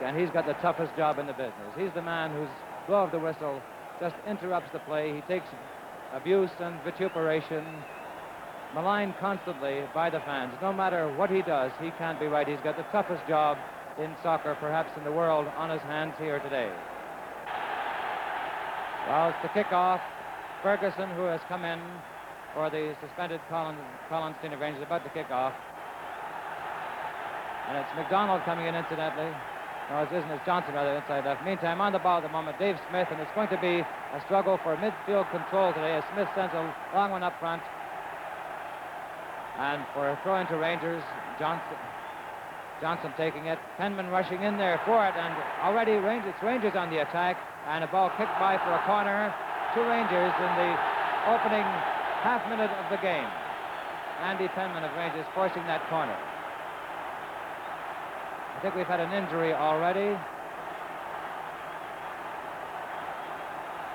and he's got the toughest job in the business. He's the man whose blow of the whistle just interrupts the play. He takes abuse and vituperation, maligned constantly by the fans. No matter what he does, he can't be right. He's got the toughest job in soccer, perhaps in the world, on his hands here today. Well, it's the kickoff. Ferguson, who has come in for the suspended Collins Senior Rangers, about to kick off. And it's McDonald coming in, incidentally. No, it isn't. It's Johnson, rather, inside left. Meantime, on the ball at the moment, Dave Smith, and it's going to be a struggle for midfield control today as Smith sends a long one up front. And for a throw into Rangers, Johnson taking it. Penman rushing in there for it, and already it's Rangers on the attack, and a ball kicked by for a corner to Rangers in the opening half minute of the game. Andy Penman of Rangers forcing that corner. I think we've had an injury already.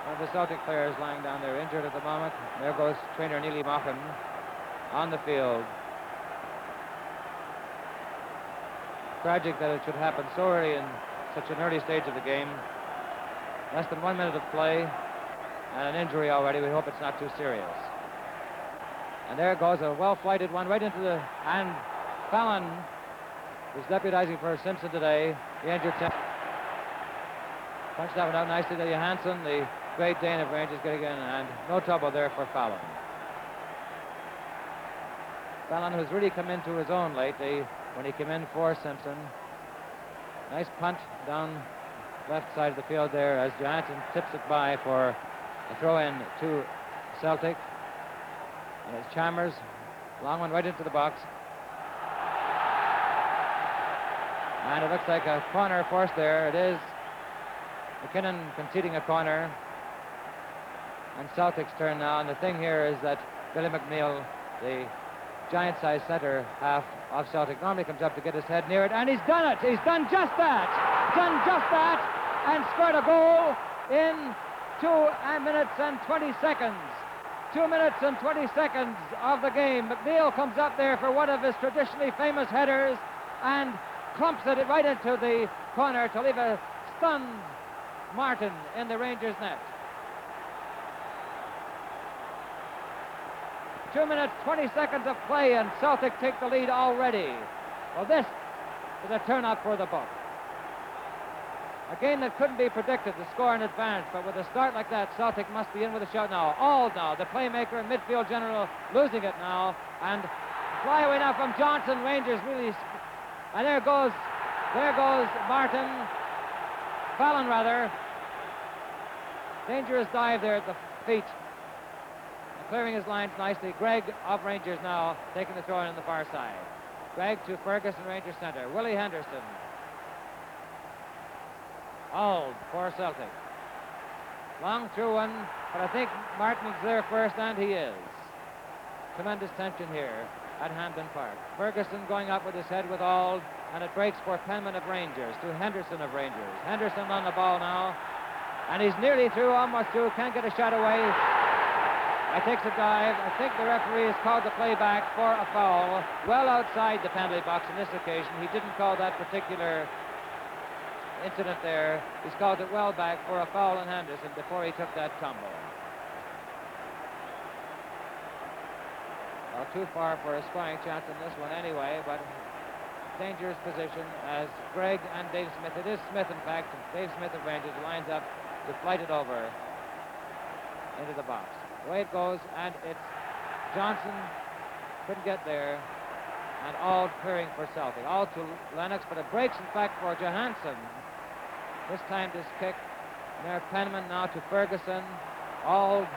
One of the Celtic players lying down there injured at the moment. There goes trainer Neely Mochan on the field. Tragic that it should happen so early in such an early stage of the game. Less than 1 minute of play and an injury already. We hope it's not too serious. And there goes a well-flighted one right into the... And Fallon, who's deputizing for Simpson today, the injured... Punched that one out nicely to Johansson, the Great Dane of Rangers, getting in, and no trouble there for Fallon. Fallon, who's really come into his own lately when he came in for Simpson. Nice punt down left side of the field there as Johansson tips it by for a throw-in to Celtic. And it's Chalmers, long one right into the box. And it looks like a corner forced there. It is McKinnon conceding a corner. And Celtic's turn now. And the thing here is that Billy McNeil, the giant-sized center half of Celtic, normally comes up to get his head near it. And he's done it. He's done just that. Done just that. And scored a goal in 2 minutes and 20 seconds. 2 minutes and 20 seconds of the game. McNeil comes up there for one of his traditionally famous headers and clumps it right into the corner to leave a stunned Martin in the Rangers' net. 2 minutes, 20 seconds of play, and Celtic take the lead already. Well, this is a turn-up for the book. A game that couldn't be predicted to score in advance, but with a start like that, Celtic must be in with a shout now. Auld now, the playmaker and midfield general, losing it now, and fly away now from Johnson. Rangers really, and there goes Martin, Fallon rather. Dangerous dive there at the feet. And clearing his lines nicely. Gregg of Rangers now taking the throw in on the far side. Gregg to Ferguson, Rangers center. Willie Henderson. Auld for Celtic. Long through one, but I think Martin's there first, and he is. Tremendous tension here at Hampden Park. Ferguson going up with his head with Auld, and it breaks for Penman of Rangers to Henderson of Rangers. Henderson on the ball now, and he's nearly through, almost through, can't get a shot away. Takes a dive. I think the referee has called the play back for a foul, well outside the penalty box on this occasion. He didn't call that particular incident there. He's called it well back for a foul on Henderson before he took that tumble. Well, too far for a scoring chance in this one anyway, but dangerous position as Gregg and Dave Smith. It is Smith, in fact. Dave Smith of Rangers lines up to flight it over into the box. Away it goes, and it's Johnson couldn't get there, and Auld clearing for Celtic. Auld to Lennox, but it breaks, in fact, for Johansson. This time this kick. And there Penman now to Ferguson. Auld.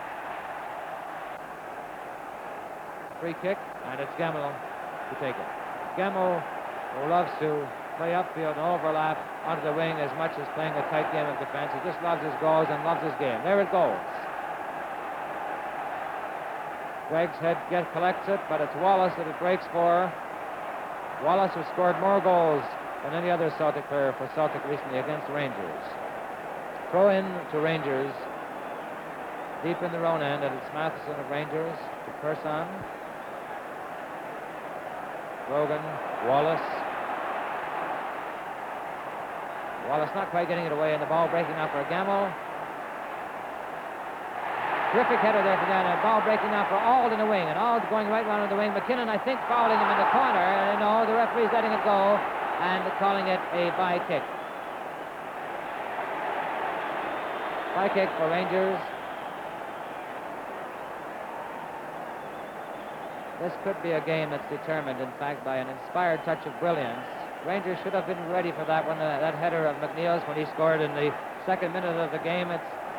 Free kick, and it's Gemmell to take it. Gemmell, who loves to play upfield and overlap onto the wing as much as playing a tight game of defense. He just loves his goals and loves his game. There it goes. Gregg's head collects it, but it's Wallace that it breaks for. Wallace has scored more goals than any other Celtic player for Celtic recently against Rangers. Throw in to Rangers, deep in their own end, and it's Matheson of Rangers to Persson. Logan, Wallace. Wallace not quite getting it away, and the ball breaking up for Gamble. Terrific header there for Dan. Ball breaking now for Auld in the wing, and Auld going right round in the wing. McKinnon, I think, fouling him in the corner. And no, the referee's letting it go and calling it a by kick. By kick for Rangers. This could be a game that's determined, in fact, by an inspired touch of brilliance. Rangers should have been ready for that one, that header of McNeil's when he scored in the second minute of the game.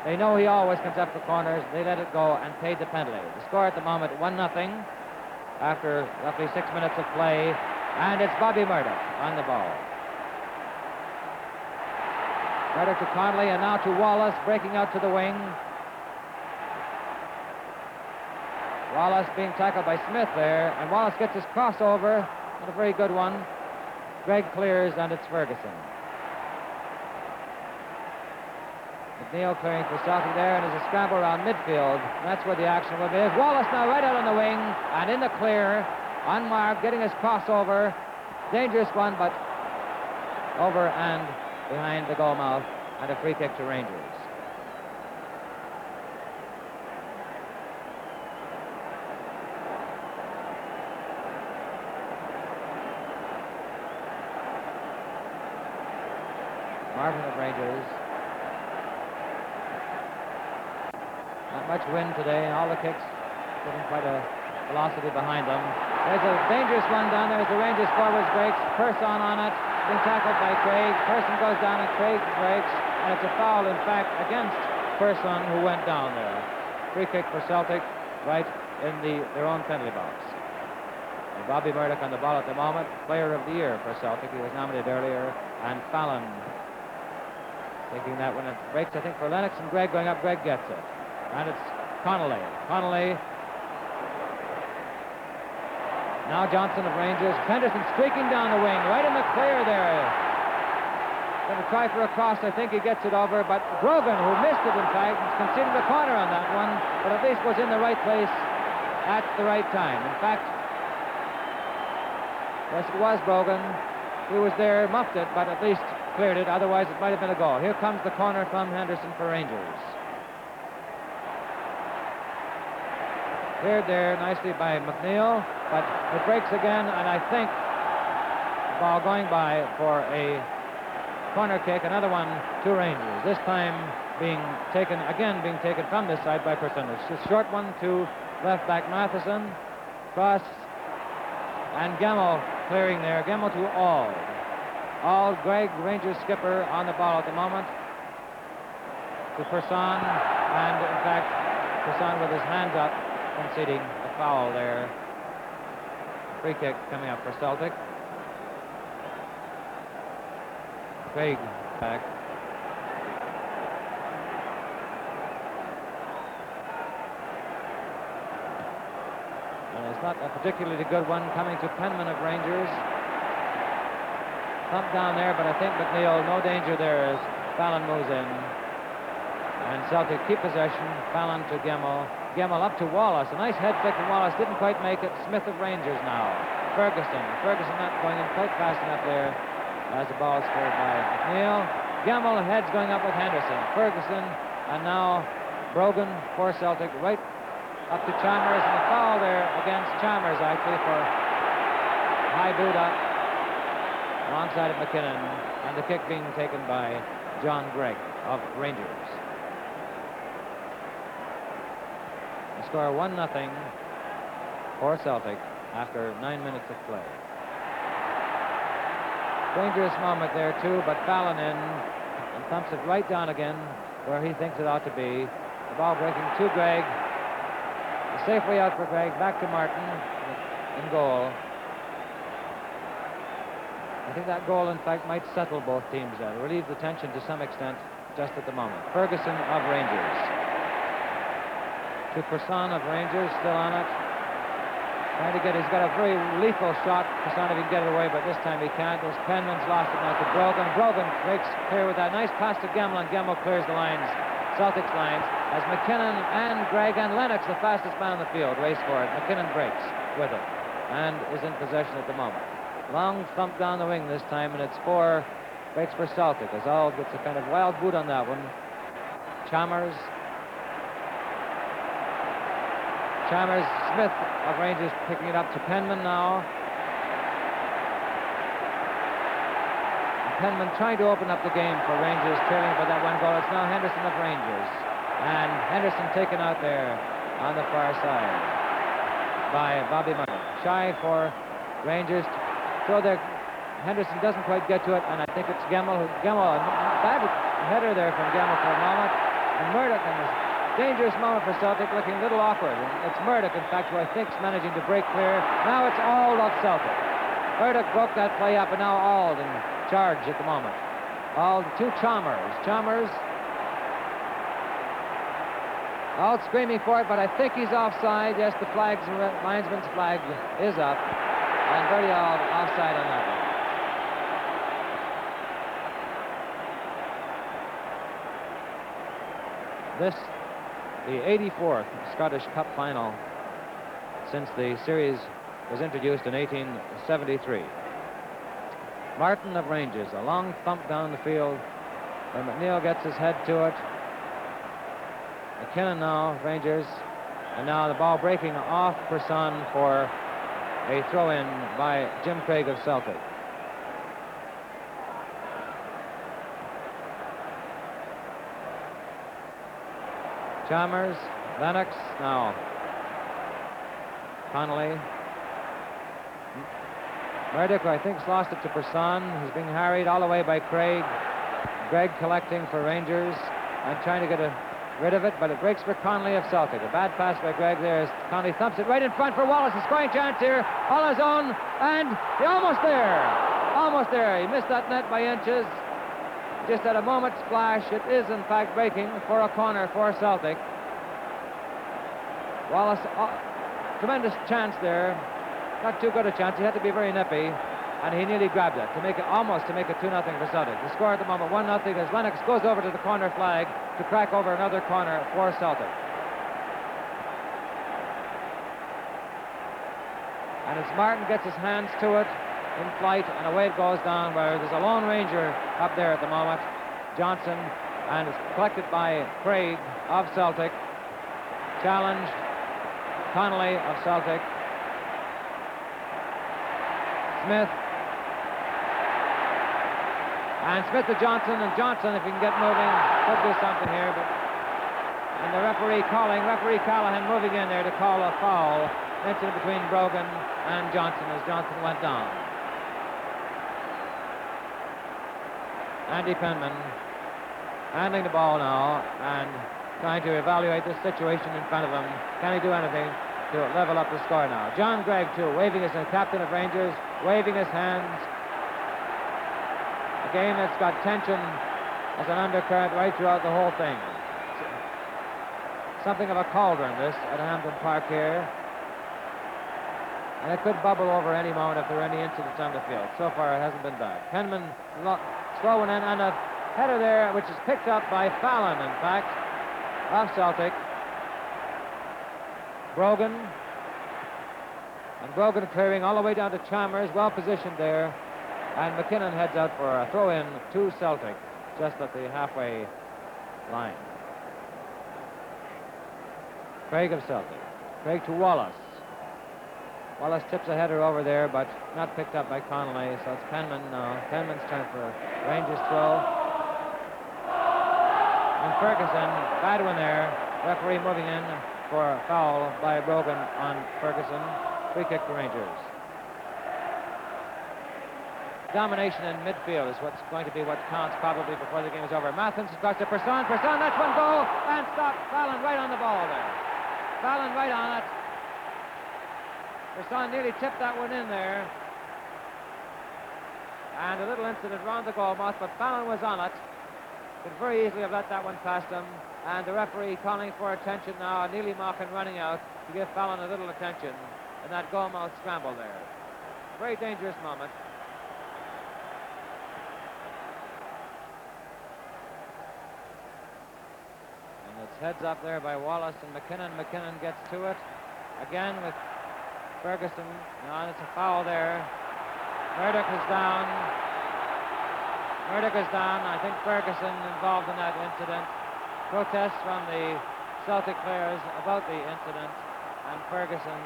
They know he always comes up for corners. They let it go and paid the penalty. The score at the moment, 1-0 after roughly 6 minutes of play. And it's Bobby Murdoch on the ball. Murdoch to Connolly, and now to Wallace, breaking out to the wing. Wallace being tackled by Smith there, and Wallace gets his crossover. Not a very good one. Gregg clears, and it's Ferguson. McNeil clearing for Celtic there, and there's a scramble around midfield. That's where the action will be. Wallace now right out on the wing, and in the clear, unmarked, getting his crossover. Dangerous one, but over and behind the goal mouth, and a free kick to Rangers. Marvin of Rangers. Not much wind today, and all the kicks getting quite a velocity behind them. There's a dangerous one down there as the Rangers forwards breaks. Person on it, being tackled by Craig. Person goes down and Craig breaks, and it's a foul, in fact, against Person, who went down there. Free kick for Celtic, right in their own penalty box. And Bobby Murdoch on the ball at the moment, player of the year for Celtic. He was nominated earlier, and Fallon taking that one. It breaks, I think, for Lennox, and Gregg going up. Gregg gets it. And it's Connolly. Connolly. Now Johnson of Rangers. Henderson streaking down the wing, right in the clear there. Going to try for a cross. I think he gets it over, but Brogan, who missed it, in fact, conceded the corner on that one, but at least was in the right place at the right time. In fact, yes, it was Brogan. He was there, muffed it, but at least cleared it. Otherwise, it might have been a goal. Here comes the corner from Henderson for Rangers. Cleared there nicely by McNeil, but it breaks again, and I think the ball going by for a corner kick, another one to Rangers. This time being taken from this side by Persimmon. It's a short one to left back Matheson. Cross, and Gemmell clearing there. Gemmell to Auld. Auld, Gregg, Rangers skipper, on the ball at the moment. To Person, and in fact, Person with his hands up, conceding a foul there. Free kick coming up for Celtic. Craig back. And it's not a particularly good one coming to Penman of Rangers. Thump down there, but I think McNeil, no danger there as Fallon moves in. And Celtic keep possession. Fallon to Gemmell. Gemmell up to Wallace. A nice head flick from Wallace. Didn't quite make it. Smith of Rangers now. Ferguson. Ferguson not going in quite fast enough there as the ball is scored by McNeil. Gemmell heads going up with Henderson. Ferguson, and now Brogan for Celtic, right up to Chalmers, and a foul there against Chalmers, actually, for high boot up alongside of McKinnon, and the kick being taken by John Gregg of Rangers. The score 1-0 for Celtic after 9 minutes of play. Dangerous moment there too, but Fallon in and thumps it right down again where he thinks it ought to be. The ball breaking to Gregg. A safe way out for Gregg. Back to Martin in goal. I think that goal, in fact, might settle both teams there. Relieve the tension to some extent just at the moment. Ferguson of Rangers. To Person of Rangers, still on it. Trying to get, he's got a very lethal shot. Person if he can get it away, but this time he can't. As Penman's lost it now to Brogan. Brogan breaks clear with that nice pass to Gemmell, and Gemmell clears the lines, Celtic's lines, as McKinnon and Gregg and Lennox, the fastest man on the field, race for it. McKinnon breaks with it and is in possession at the moment. Long thump down the wing this time, and it's for breaks for Celtic as Auld gets a kind of wild boot on that one. Chalmers. Smith of Rangers picking it up to Penman now. Penman trying to open up the game for Rangers, trailing by that one goal. It's now Henderson of Rangers. And Henderson taken out there on the far side by Bobby Murdoch. Shy for Rangers. So there, Henderson doesn't quite get to it, and I think it's Gemmell. A bad header there from Gemmell for a moment. And Murdoch, in this dangerous moment for Celtic, looking a little awkward. And it's Murdoch, in fact, who I think is managing to break clear. Now it's Auld of Celtic. Murdoch broke that play up, and now Auld in charge at the moment. Auld to Chalmers. Auld screaming for it, but I think he's offside. Yes, the linesman's flag is up. And Bertie Auld offside on that one. This, the 84th Scottish Cup final since the series was introduced in 1873. Martin of Rangers, a long thump down the field where McNeil gets his head to it. McKinnon now, Rangers, and now the ball breaking off Person for a throw-in by Jim Craig of Celtic. Chalmers, Lennox, now Connolly. Murdoch, who I think, has lost it to Person. He's being harried all the way by Craig. Gregg collecting for Rangers and trying to get rid of it, but it breaks for Connolly of Celtic. A bad pass by Gregg there as Connolly thumps it right in front for Wallace. A scoring chance here, all his own, and he's almost there. Almost there. He missed that net by inches. Just at a moment's flash, it is in fact breaking for a corner for Celtic. Wallace, tremendous chance there. Not too good a chance. He had to be very nippy, and he nearly grabbed it to make it almost to make it 2-0 for Celtic. The score at the moment 1-0 as Lennox goes over to the corner flag to crack over another corner for Celtic. And as Martin gets his hands to it in flight, and away it goes down, where there's a lone Ranger up there at the moment, Johnson, and it's collected by Craig of Celtic. Challenged, Connolly of Celtic. Smith. And Smith to Johnson, and Johnson, if he can get moving, could do something here, but... And the referee Callahan moving in there to call a foul. Incident between Brogan and Johnson as Johnson went down. Andy Penman handling the ball now and trying to evaluate this situation in front of him. Can he do anything to level up the score now? John Gregg, too, waving as the captain of Rangers, waving his hands. A game that's got tension as an undercurrent right throughout the whole thing. Something of a cauldron, this, at Hampden Park here. And it could bubble over any moment if there are any incidents on the field. So far, it hasn't been done. Penman slow one in, and a header there, which is picked up by Fallon, in fact, of Celtic. Brogan. And Brogan clearing all the way down to Chalmers, well positioned there. And McKinnon heads out for a throw-in to Celtic, just at the halfway line. Craig of Celtic. Craig to Wallace. Wallace tips a header over there, but not picked up by Connolly, so it's Penman now. Penman's turn for Rangers throw. And Ferguson, bad one there. Referee moving in for a foul by Brogan on Ferguson. Free kick for Rangers. Domination in midfield is what's going to be what counts probably before the game is over. Mathens across to Person, that's one goal, and stop. Fallon right on the ball there. Fallon right on it. Person nearly tipped that one in there. And a little incident around the goalmouth, but Fallon was on it. Could very easily have let that one past him. And the referee calling for attention now, Neely Mochan running out to give Fallon a little attention in that goalmouth scramble there. Very dangerous moment. And it's heads up there by Wallace and McKinnon. McKinnon gets to it. Again with Ferguson. And it's a foul there. Murdoch is down. Murdoch is down. I think Ferguson involved in that incident. Protests from the Celtic players about the incident, and Ferguson,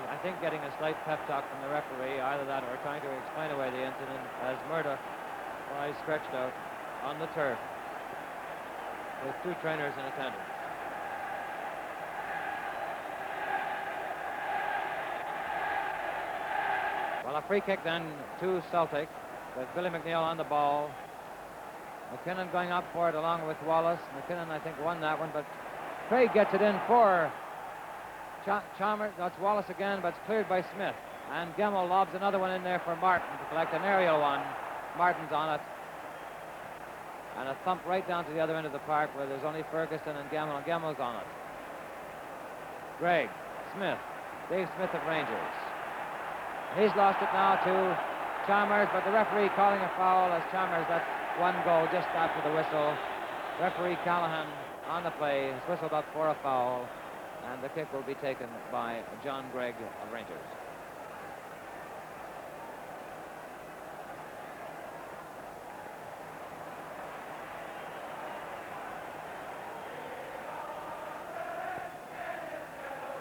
I think, getting a slight pep talk from the referee, either that or trying to explain away the incident as Murdoch lies stretched out on the turf with two trainers in attendance. Well, a free kick then to Celtic with Billy McNeill on the ball. McKinnon going up for it along with Wallace. McKinnon, I think, won that one, but Craig gets it in for Chalmers. That's Wallace again, but it's cleared by Smith. And Gemmell lobs another one in there for Martin to collect an aerial one. Martin's on it. And a thump right down to the other end of the park where there's only Ferguson and Gemmell's on it. Gregg, Smith, Dave Smith of Rangers. He's lost it now to Chalmers, but the referee calling a foul as Chalmers, that's one goal just after the whistle. Referee Callahan on the play has whistled up for a foul, and the kick will be taken by John Gregg of Rangers.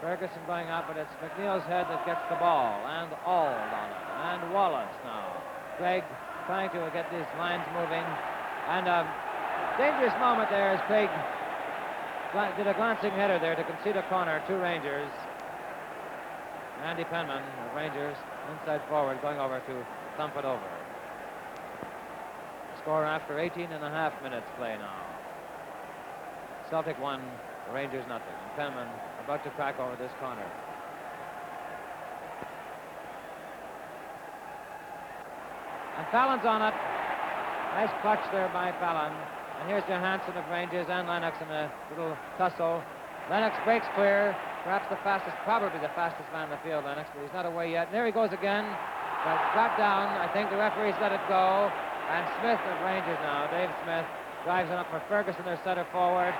Ferguson going up, but it's McNeill's head that gets the ball, and Auld on it, and Wallace now. Craig trying to get these lines moving, and a dangerous moment there as Craig did a glancing header there to concede a corner to Rangers. Andy Penman of Rangers, inside forward, going over to thump it over. Score after 18 and a half minutes play now. Celtic 1, Rangers nothing. And Penman about to crack over this corner. And Fallon's on it. Nice clutch there by Fallon. And here's Johansson of Rangers and Lennox in a little tussle. Lennox breaks clear. Perhaps the fastest, probably the fastest man in the field, Lennox, but he's not away yet. And there he goes again. But got down. I think the referee's let it go. And Smith of Rangers now, Dave Smith, drives it up for Ferguson, their center forward.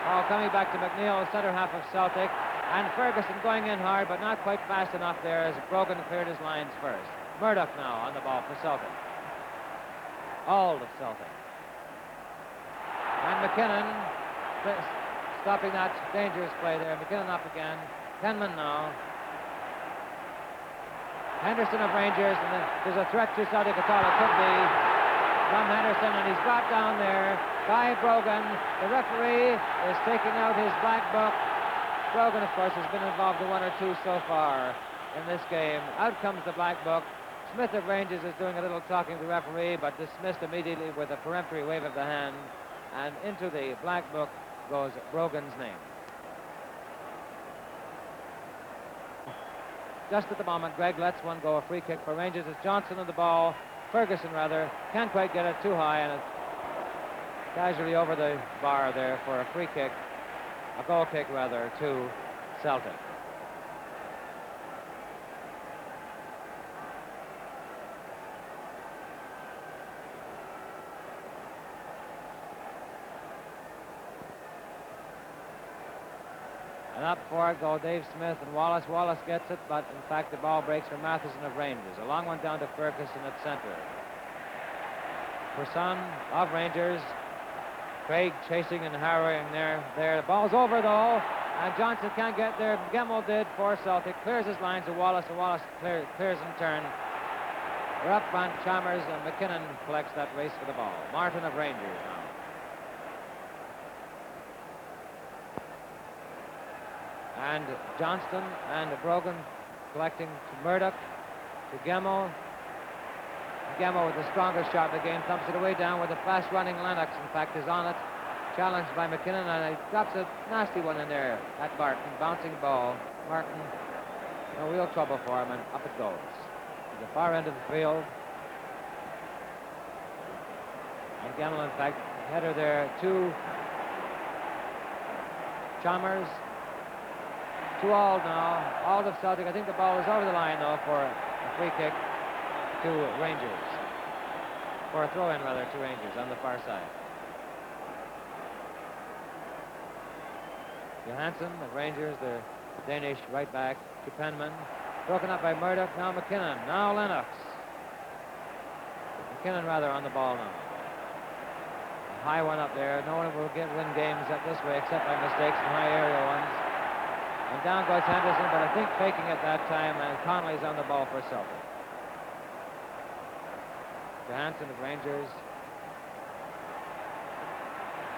Oh, coming back to McNeill, center half of Celtic. And Ferguson going in hard, but not quite fast enough there as Brogan cleared his lines first. Murdoch now on the ball for Celtic. Auld of Celtic. And McKinnon stopping that dangerous play there. McKinnon up again. Penman now. Henderson of Rangers, and there's a threat to Celtic at all. It could be from Henderson, and he's brought down there by Brogan. The referee is taking out his black book. Brogan, of course, has been involved in one or two so far in this game. Out comes the black book. Smith of Rangers is doing a little talking to the referee, but dismissed immediately with a peremptory wave of the hand. And into the black book goes Brogan's name. Just at the moment, Gregg lets one go, a free kick for Rangers. It's Johnson on the ball. Ferguson, rather, can't quite get it too high, and it's casually over the bar there for a free kick, a goal kick, rather, to Celtic. And up for it go Dave Smith and Wallace. Wallace gets it, but in fact the ball breaks for Matheson of Rangers. A long one down to Ferguson at center. Person of Rangers. Craig chasing and harrowing there. The ball's over though, and Johnson can't get there. Gemmell did for Celtic. Clears his lines to Wallace, and Wallace clears in turn. We're up on Chalmers, and McKinnon collects that race for the ball. Martin of Rangers now. And Johnston and Brogan collecting to Murdoch, to Gemmell. Gemmell with the strongest shot of the game, thumps it away down with a fast-running Lennox, in fact, is on it. Challenged by McKinnon, and he drops a nasty one in there at Martin. Bouncing ball. Martin, no real trouble for him, and up it goes. To the far end of the field. And Gemmell, in fact, header there to Chalmers. To Auld now. Auld of Celtic. I think the ball is over the line, though, for a free kick to Rangers. For a throw-in, rather, to Rangers on the far side. Johansson of Rangers, the Danish right back to Penman. Broken up by Murdoch. Now McKinnon. Now Lennox. McKinnon rather on the ball now. A high one up there. No one will win games up this way except by mistakes and high aerial ones. And down goes Henderson, but I think faking at that time, and Connolly's on the ball for Celtic. Johansson of Rangers.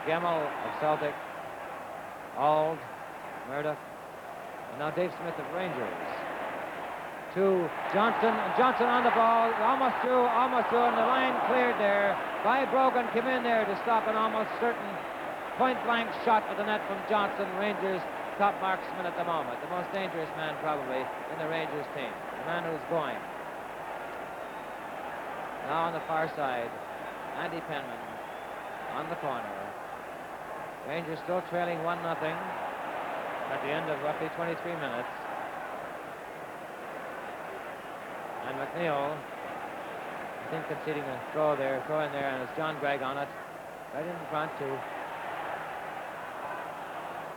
Gemmell of Celtic. Auld, Murdoch, and now Dave Smith of Rangers. To Johnson, and Johnson on the ball, almost through, and the line cleared there. By Brogan came in there to stop an almost certain point-blank shot at the net from Johnson, Rangers' top marksman at the moment, the most dangerous man probably in the Rangers team, the man who's going. Now on the far side, Andy Penman on the corner. Rangers still trailing 1-0 at the end of roughly 23 minutes. And McNeil, I think, conceding a throw in there, and it's John Gregg on it. Right in front to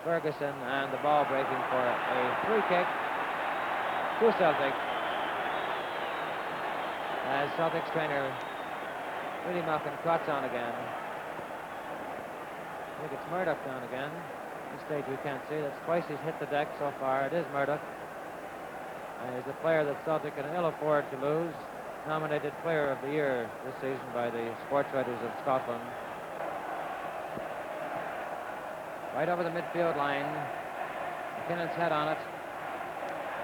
Ferguson, and the ball breaking for a free kick to Celtic. As Celtic's trainer, Willie Malkin, trots on again. I think it's Murdoch down again. At this stage we can't see. That's twice he's hit the deck so far. It is Murdoch. And he's a player that Celtic can ill afford to lose. Nominated Player of the Year this season by the Sports Writers of Scotland. Right over the midfield line. McKinnon's head on it.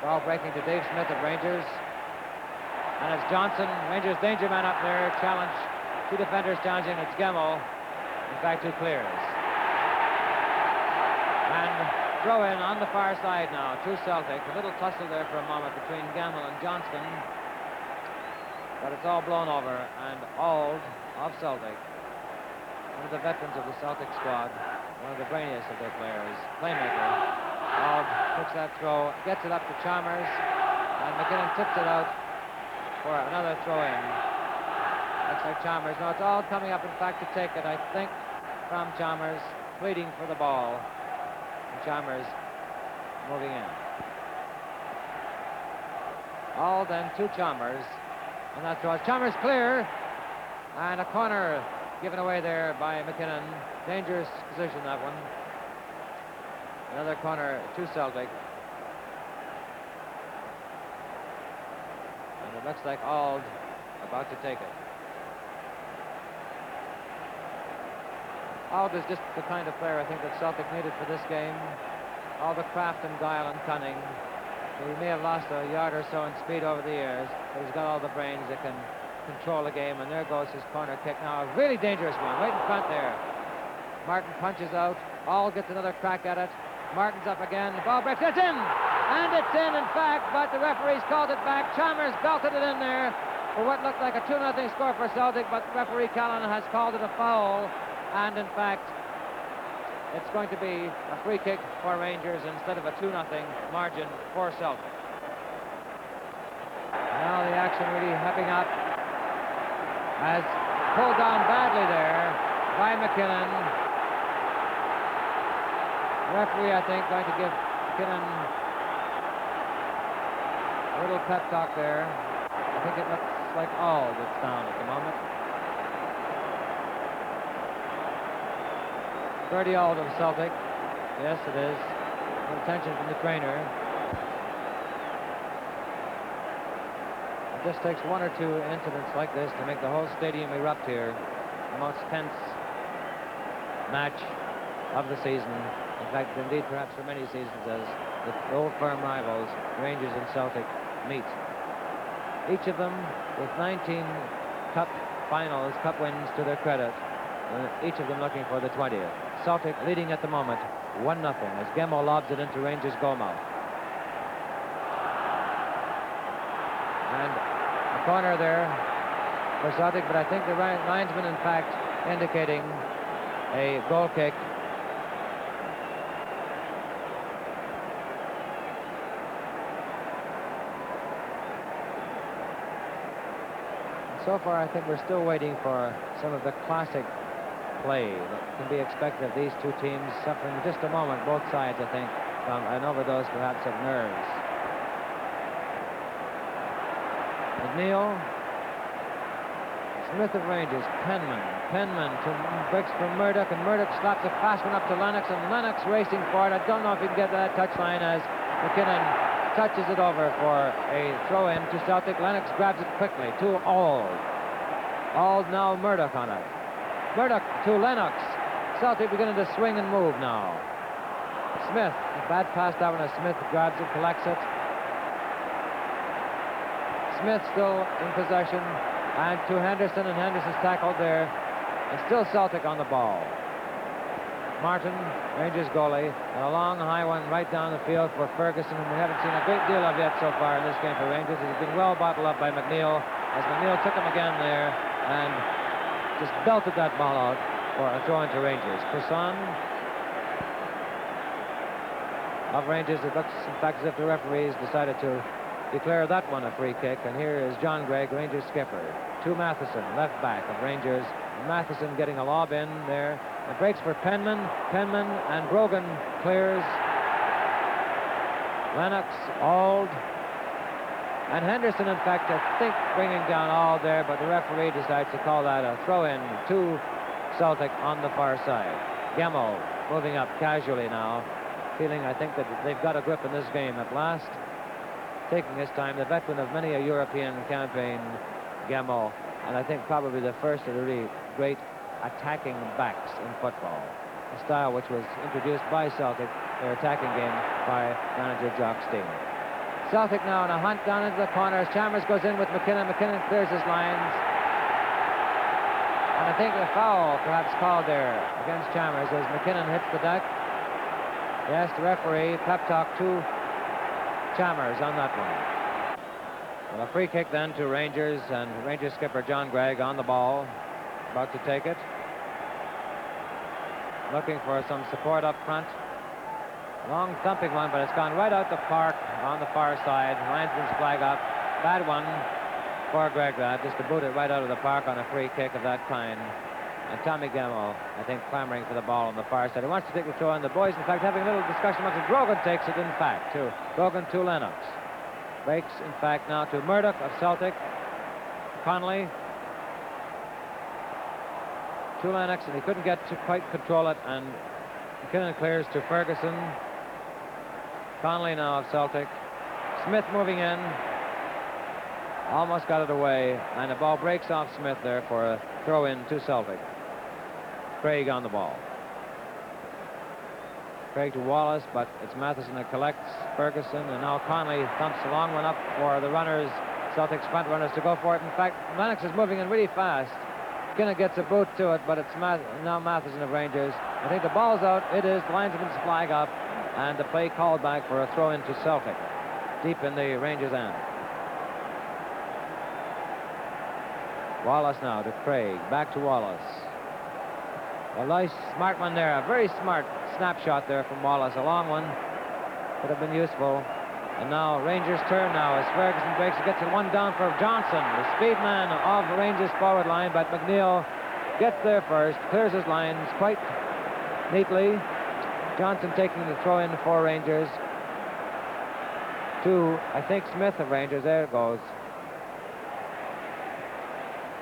Ball breaking to Dave Smith of Rangers. And it's Johnson, Rangers danger man up there. Challenge. Two defenders challenging. It's Gemmell. In fact, who clears. And throw in on the far side now to Celtic. A little tussle there for a moment between Gemmell and Johnston. But it's all blown over. And Auld of Celtic, one of the veterans of the Celtic squad, one of the brainiest of their players, playmaker. Auld takes that throw, gets it up to Chalmers, and McKinnon tips it out for another throw-in. Looks like Chalmers. No, it's Auld coming up, in fact, to take it, I think, from Chalmers, pleading for the ball. And Chalmers moving in. Auld then to Chalmers. And that throw. Chalmers clear. And a corner given away there by McKinnon. Dangerous position, that one. Another corner to Celtic. And it looks like Auld about to take it. Auld is just the kind of player I think that Celtic needed for this game. All the craft and guile and cunning. He may have lost a yard or so in speed over the years, but he's got all the brains that can control the game, and there goes his corner kick now. A really dangerous one, right in front there. Martin punches out. Auld gets another crack at it. Martin's up again. The ball breaks. It's in! And it's in fact, but the referee's called it back. Chalmers belted it in there for what looked like a 2-0 score for Celtic, but referee Callan has called it a foul. And in fact, it's going to be a free kick for Rangers instead of a 2-0 margin for Celtic. Now the action really hepping up. As pulled down badly there by McKinnon. The referee, I think, going to give McKinnon a little pep talk there. I think it looks like Auld that's down at the moment. Bertie Auld of Celtic. Yes, it is. Some attention from the trainer. It just takes one or two incidents like this to make the whole stadium erupt here. The most tense match of the season. In fact, indeed, perhaps for many seasons, as the old firm rivals, Rangers and Celtic, meet. Each of them with 19 cup finals, cup wins to their credit. Each of them looking for the 20th. Celtic leading at the moment, 1-0, as Gemmell lobs it into Rangers' goal mouth. And a corner there for Celtic, but I think the linesman, in fact, indicating a goal kick. So far, I think we're still waiting for some of the classic play that can be expected of these two teams, suffering just a moment, both sides, I think, from an overdose perhaps of nerves. McNeil Smith of Rangers, Penman breaks from Murdoch, and Murdoch slaps a fast one up to Lennox, and Lennox racing for it. I don't know if he can get to that touchline as McKinnon touches it over for a throw-in to Celtic. Lennox grabs it quickly to Auld. Auld now Murdoch on it. Murdoch to Lennox. Celtic beginning to swing and move now. Smith, a bad pass that one as Smith grabs it, collects it. Smith still in possession, and to Henderson, and Henderson's tackled there, and still Celtic on the ball. Martin, Rangers goalie, and a long high one right down the field for Ferguson, whom we haven't seen a great deal of yet so far in this game for Rangers. He's been well bottled up by McNeil, as McNeil took him again there and just belted that ball out for a throw into Rangers. Person of Rangers, it looks in fact as if the referees decided to declare that one a free kick, and here is John Gregg, Rangers skipper, to Matheson, left back of Rangers. Matheson getting a lob in there. It breaks for Penman, and Brogan clears. Lennox, Auld, and Henderson, in fact, I think bringing down Auld there, but the referee decides to call that a throw-in to Celtic on the far side. Gemmell moving up casually now, feeling, I think, that they've got a grip in this game at last. Taking his time, the veteran of many a European campaign, Gemmell, and I think probably the first of the really great attacking backs in football, a style which was introduced by Celtic, their attacking game, by manager Jock Stein. Celtic now in a hunt down into the corners. Chalmers goes in with McKinnon. McKinnon clears his lines. And I think a foul perhaps called there against Chalmers as McKinnon hits the deck. Yes, the referee, pep talk to Chalmers on that one. Well, a free kick then to Rangers, and Rangers skipper John Gregg on the ball, about to take it. Looking for some support up front. Long thumping one, but it's gone right out the park on the far side. Linesman's flag up. Bad one for Gregg, that, just to boot it right out of the park on a free kick of that kind. And Tommy Gemmell, I think, clamoring for the ball on the far side. He wants to take the throw, and the boys, in fact, having a little discussion amongst them. Brogan takes it, in fact, to Brogan to Lennox. Breaks, in fact, now to Murdoch of Celtic. Connolly to Lennox, and he couldn't get to quite control it, and McKinnon clears to Ferguson. Connolly now of Celtic. Smith moving in. Almost got it away, and the ball breaks off Smith there for a throw-in to Celtic. Craig on the ball. Craig to Wallace, but it's Matheson that collects Ferguson, and now Connolly thumps a long one up for the runners, Celtic's front runners, to go for it. In fact, Lennox is moving in really fast. McKinnon gets a boot to it, but it's now Matheson of Rangers. I think the ball's out. It is. The linesman's flag up, and the play called back for a throw-in to Celtic, deep in the Rangers' end. Wallace now to Craig. Back to Wallace. A nice, smart one there. A very smart snapshot there from Wallace. A long one. Could have been useful. And now Rangers' turn now as Ferguson breaks and gets it one down for Johnson, the speed man of the Rangers' forward line, but McNeil gets there first, clears his lines quite neatly. Johnson taking the throw-in for Rangers to, I think, Smith of Rangers. There it goes.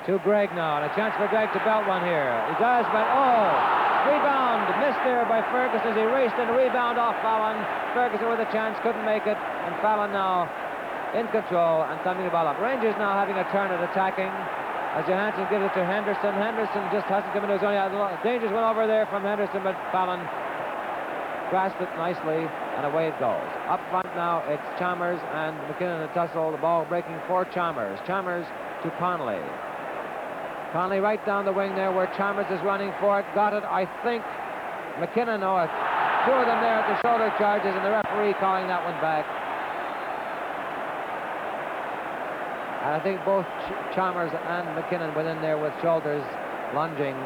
To Gregg now, and a chance for Gregg to belt one here. He does, but rebound missed there by Ferguson as he raced and rebound off Fallon. Ferguson with a chance, couldn't make it, and Fallon now in control and thumping the ball up. Rangers now having a turn at attacking as Johansson gives it to Henderson. Henderson just hasn't come into his own. Dangerous went over there from Henderson, but Fallon grasped it nicely, and away it goes. Up front now, it's Chalmers and McKinnon a tussle. The ball breaking for Chalmers. Chalmers to Connolly. Connolly right down the wing there where Chalmers is running for it. Got it, I think. McKinnon, two of them there at the shoulder charges, and the referee calling that one back. And I think both Chalmers and McKinnon went in there with shoulders lunging,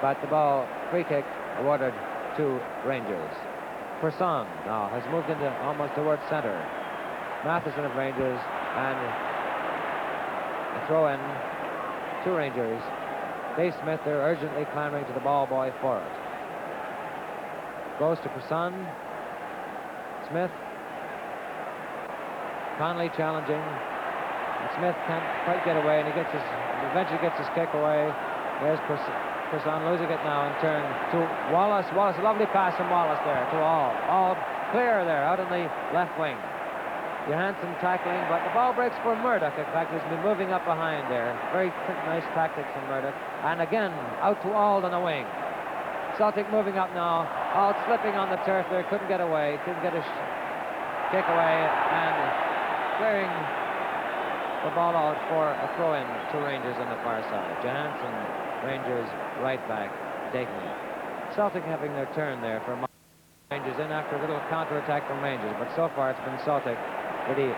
but the ball, free kick, awarded to Rangers. Person now has moved into almost towards center. Matheson of Rangers, and a throw-in to Rangers. Dave Smith, they're urgently clamoring to the ball boy for it. Goes to Person. Smith. Connolly challenging. And Smith can't quite get away, and he eventually gets his kick away. There's Person losing it now in turn to Wallace. Wallace, a lovely pass from Wallace there to All. All clear there out in the left wing. Johansson tackling, but the ball breaks for Murdoch. In fact, he's been moving up behind there. Very nice tactics from Murdoch. And again, out to Auld on the wing. Celtic moving up now. Auld slipping on the turf there, couldn't get away, couldn't get a kick away, and clearing the ball out for a throw-in to Rangers on the far side. Johansson, Rangers right back, taking it. Celtic having their turn there for Rangers in after a little counter-attack from Rangers, but so far it's been Celtic really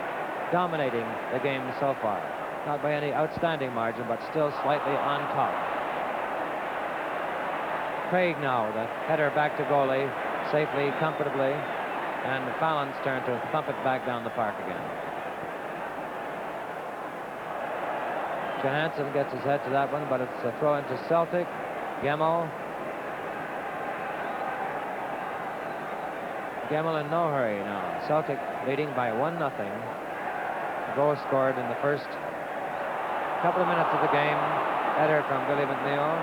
dominating the game so far. Not by any outstanding margin, but still slightly on top. Craig now, the header back to goalie, safely, comfortably, and Fallon's turn to thump it back down the park again. Johansson gets his head to that one, but it's a throw into Celtic. Gemmell in no hurry now. Celtic leading by 1-0. The goal scored in the first couple of minutes of the game. Header from Billy McNeil.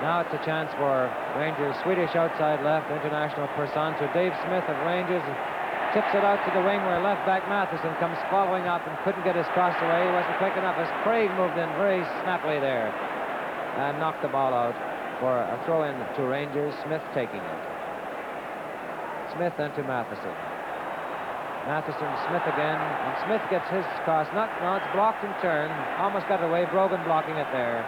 Now it's a chance for Rangers. Swedish outside left, international Person to Dave Smith of Rangers. Tips it out to the wing where left back Matheson comes following up and couldn't get his cross away. He wasn't quick enough as Craig moved in very snappily there and knocked the ball out for a throw-in to Rangers. Smith taking it. Smith then to Matheson. Matheson, Smith again, and Smith gets his cross. No, it's blocked in turn. Almost got away. Brogan blocking it there.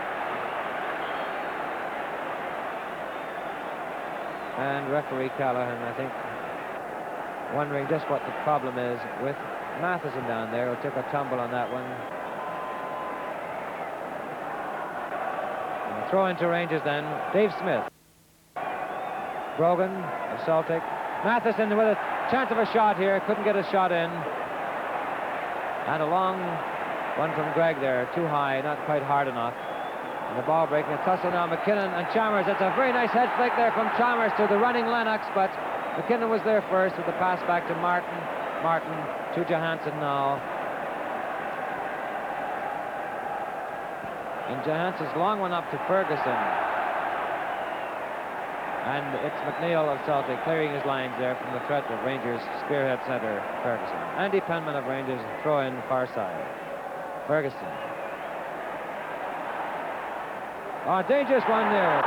And referee Callahan, I think, wondering just what the problem is with Matheson down there, who took a tumble on that one. And throw into Rangers then. Dave Smith. Brogan of Celtic. Matheson with a chance of a shot here. Couldn't get a shot in. And a long one from Gregg there. Too high, not quite hard enough. And the ball breaking. A tussle now. McKinnon and Chalmers. It's a very nice head flick there from Chalmers to the running Lennox, but McKinnon was there first with the pass back to Martin. Martin to Johansson now. And Johansson's long one up to Ferguson. And it's McNeil of Celtic clearing his lines there from the threat of Rangers spearhead centre Ferguson. Andy Penman of Rangers throw in far side. Ferguson. Oh, dangerous one there.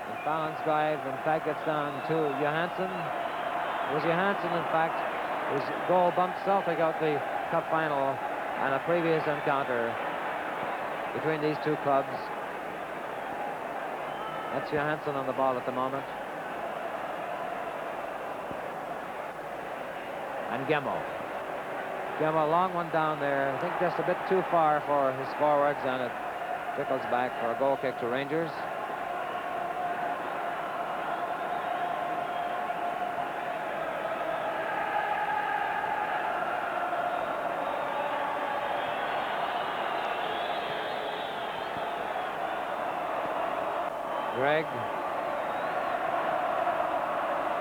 And Fallon's drive, in fact, gets down to Johansson. It was Johansson, in fact, whose goal bumped Celtic out the cup final and a previous encounter between these two clubs. That's Johansson on the ball at the moment. And Gemmell. Gemmell, long one down there. I think just a bit too far for his forwards, and it trickles back for a goal kick to Rangers. Gregg.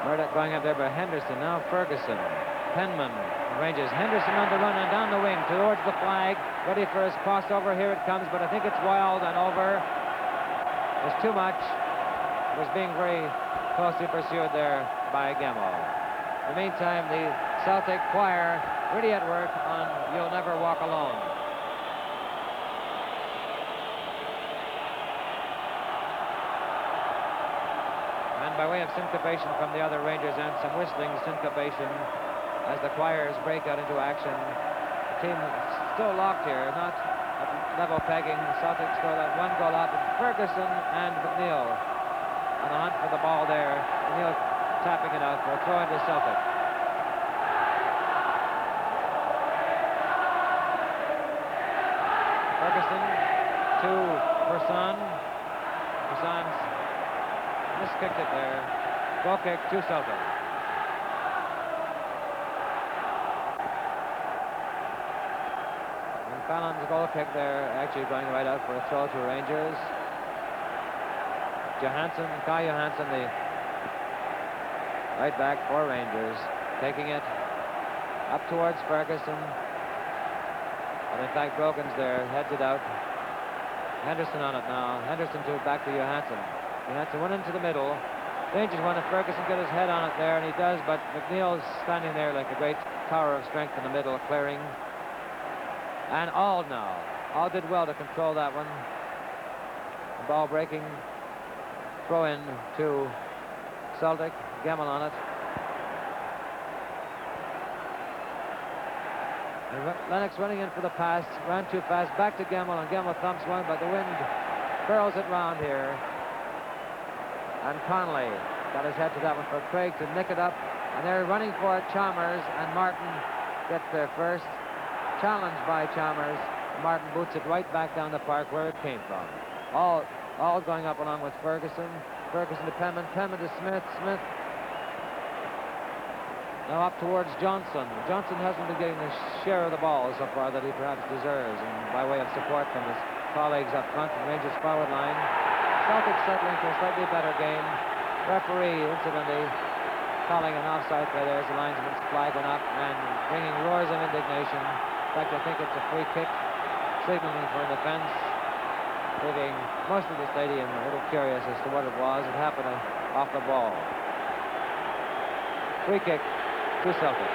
Murdoch going up there by Henderson. Now Ferguson. Penman. Rangers. Henderson on the run and down the wing towards the flag. Ready for his crossover. Here it comes, but I think it's wild and over. There's too much. It was being very closely pursued there by Gemmell. In the meantime, the Celtic choir really at work on You'll Never Walk Alone. By way of syncopation from the other Rangers and some whistling syncopation as the choirs break out into action. The team still locked here, not at level pegging. Celtic still at one goal up. Ferguson and McNeil on the hunt for the ball there. McNeil tapping it out for a throw into Celtic. Ferguson to Person. Person's miskicked it there. Goal kick to Celtic. And Fallon's goal kick there, actually going right out for a throw to Rangers. Kai Johansson, the right back for Rangers, taking it. Up towards Ferguson. But in fact, Brogan's there, heads it out. Henderson on it now. Henderson back to Johansson. Johansson went into the middle. Dangerous one if Ferguson get his head on it there, and he does, but McNeil's standing there like a great tower of strength in the middle, clearing. And Auld now. Auld did well to control that one. The ball breaking. Throw in to Celtic. Gemmell on it. And Lennox running in for the pass. Ran too fast. Back to Gemmell, and Gemmell thumps one, but the wind barrels it round here. And Connolly got his head to that one for Craig to nick it up. And they're running for it. Chalmers and Martin gets there first. Challenged by Chalmers. Martin boots it right back down the park where it came from. All going up along with Ferguson. Ferguson to Penman. Penman to Smith. Smith now up towards Johnson. Johnson hasn't been getting the share of the ball so far that he perhaps deserves, and by way of support from his colleagues up front and Rangers forward line. Celtic settling for a slightly better game. Referee, incidentally, calling an offside play there as the linesman's flag went up and bringing roars of indignation. In fact, I think it's a free kick, signaling for an offense, leaving most of the stadium a little curious as to what it was. It happened off the ball. Free kick to Celtic.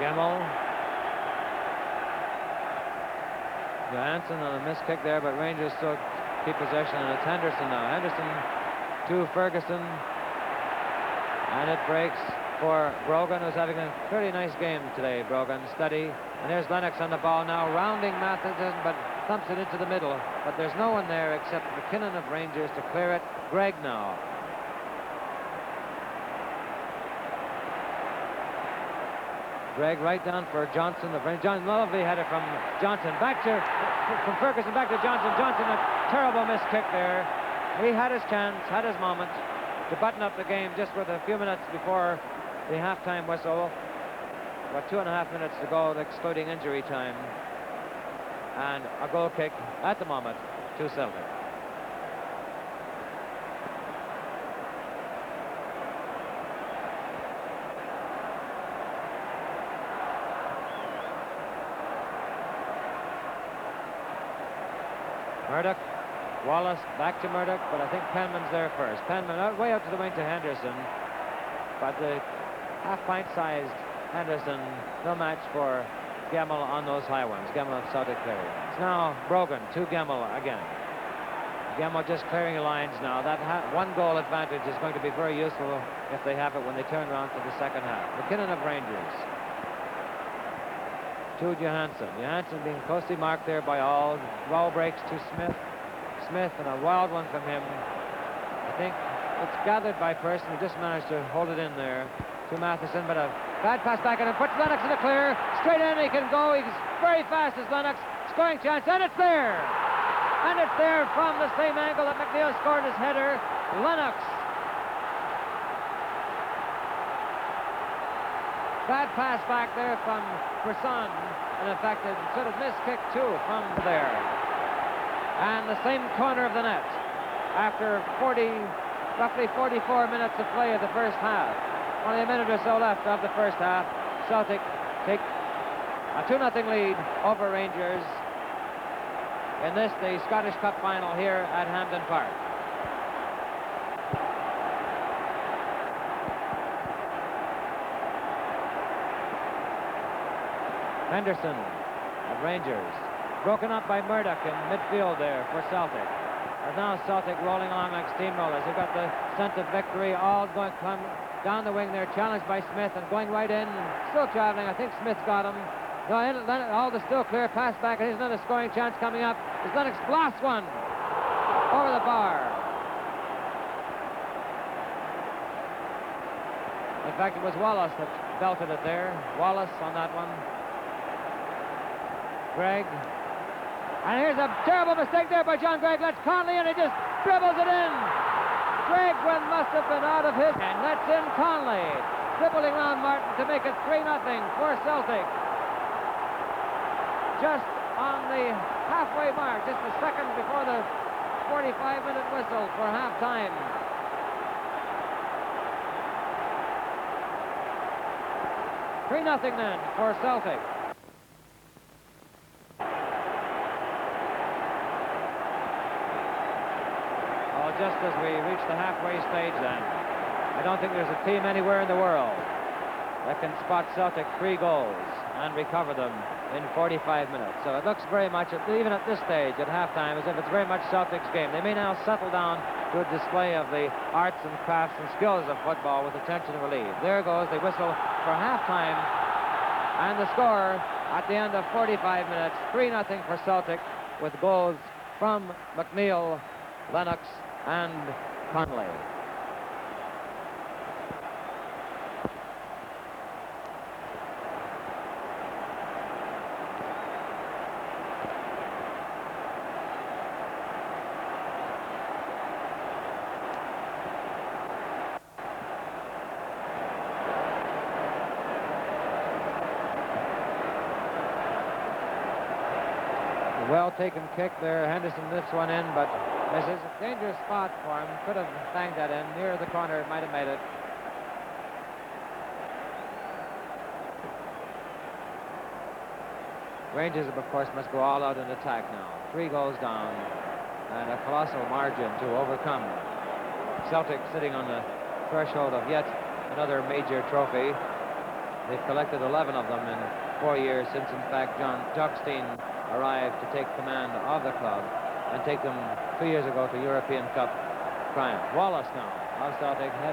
Gemmell. Johansson on a missed kick there, but Rangers still keep possession, and it's Henderson now. Henderson to Ferguson. And it breaks for Brogan, who's having a pretty nice game today. Brogan, steady. And there's Lennox on the ball now, rounding Matheson, but thumps it into the middle. But there's no one there except McKinnon of Rangers to clear it. Gregg now. Gregg right down for Johnson. John lovely header from Johnson. From Ferguson back to Johnson. Johnson, a terrible missed kick there. He had his chance, had his moment to button up the game just with a few minutes before the halftime whistle. About 2.5 minutes to go, excluding injury time. And a goal kick at the moment to Celtic. Murdoch, Wallace back to Murdoch, but I think Penman's there first. Penman way out to the wing to Henderson, but the half-pint-sized Henderson, no match for Gemmell on those high ones. Gemmell of Celtic clearing. It's now Brogan to Gemmell again. Gemmell just clearing the lines now. That one-goal advantage is going to be very useful if they have it when they turn around for the second half. McKinnon of Rangers to Johansson. Johansson being closely marked there by Auld. Ball breaks to Smith. Smith, and a wild one from him. I think it's gathered by Person, who just managed to hold it in there to Matheson, but a bad pass back, and it puts Lennox in the clear. Straight in, he can go. He's very fast as Lennox. Scoring chance, and it's there. And it's there from the same angle that McNeil scored his header. Lennox. Bad pass back there from Bresson, and in fact a sort of missed kick too from there. And the same corner of the net after roughly 44 minutes of play of the first half. Only a minute or so left of the first half. Celtic take a 2-0 lead over Rangers in this, the Scottish Cup final here at Hampden Park. Henderson of Rangers, broken up by Murdoch in midfield there for Celtic. And now Celtic rolling along like steamrollers. They've got the sense of victory. All going down the wing there, challenged by Smith and going right in. Still traveling. I think Smith's got him. No, Auld is still clear. Pass back, and here's another scoring chance coming up. As Lennox blasts one over the bar. In fact, it was Wallace that belted it there. Wallace on that one. Gregg. And here's a terrible mistake there by John Gregg. Let's Conley, and he just dribbles it in. Gregg must have been out of his and lets in Conley, dribbling on Martin to make it 3-0 for Celtic. Just on the halfway mark, just a second before the 45-minute whistle for halftime. Three nothing then for Celtic. Oh, just as we reach the halfway stage then, I don't think there's a team anywhere in the world that can spot Celtic 3 goals and recover them in 45 minutes. So it looks very much, even at this stage, at halftime, as if it's very much Celtic's game. They may now settle down to a display of the arts and crafts and skills of football with the tension relieved. There goes the whistle for halftime, and the score at the end of 45 minutes, 3-0 for Celtic, with goals from McNeil, Lennox, and Conley. Well-taken kick there. Henderson lifts one in, but misses. A dangerous spot for him. Could have banged that in. Near the corner, might have made it. Rangers, of course, must go all out in attack now. 3 goals down, and a colossal margin to overcome. Celtic sitting on the threshold of yet another major trophy. They've collected 11 of them in 4 years since, in fact, John Jockstein arrived to take command of the club and take them 2 years ago to European Cup triumph. Wallace now of Celtic, head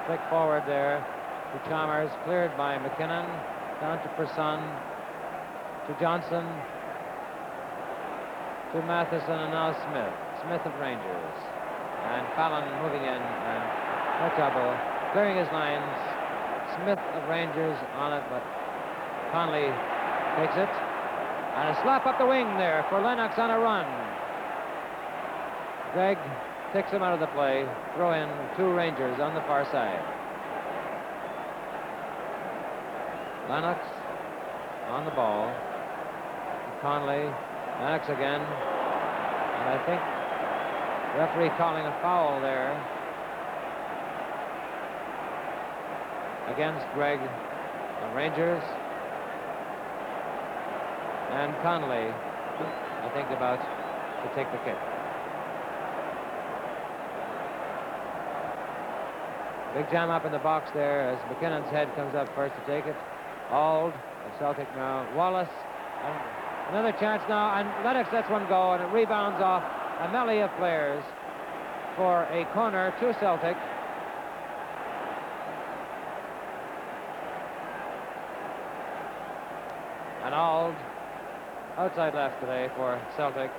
flick forward there to Chalmers, cleared by McKinnon, down to Person, to Johnson, to Matheson, and now Smith of Rangers. And Fallon moving in, and no trouble, clearing his lines. Smith of Rangers on it, but Conley takes it. And a slap up the wing there for Lennox on a run. Gregg takes him out of the play. Throw in 2 Rangers on the far side. Lennox on the ball. Conley. Lennox again. And I think referee calling a foul there against Gregg of Rangers. And Conley, I think, about to take the kick. Big jam up in the box there as McKinnon's head comes up first to take it. Auld of Celtic now. Wallace, and another chance now, and Lennox lets one go, and it rebounds off a melee of players for a corner to Celtic. And Auld outside left today for Celtic.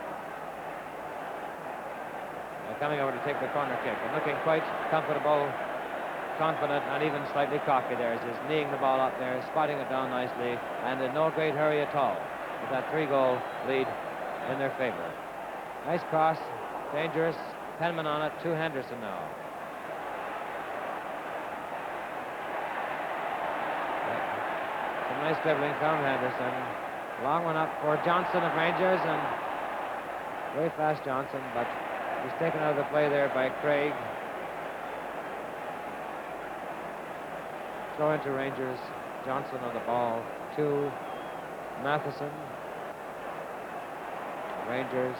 Coming over to take the corner kick and looking quite comfortable, confident, and even slightly cocky there as he's kneeing the ball up there, spotting it down nicely, and in no great hurry at all with that 3-goal lead in their favor. Nice cross, dangerous. Penman on it to Henderson now. Some nice dribbling from Henderson. Long one up for Johnson of Rangers, and very fast Johnson, but he's taken out of the play there by Craig. Throw into Rangers. Johnson on the ball to Matheson. Rangers.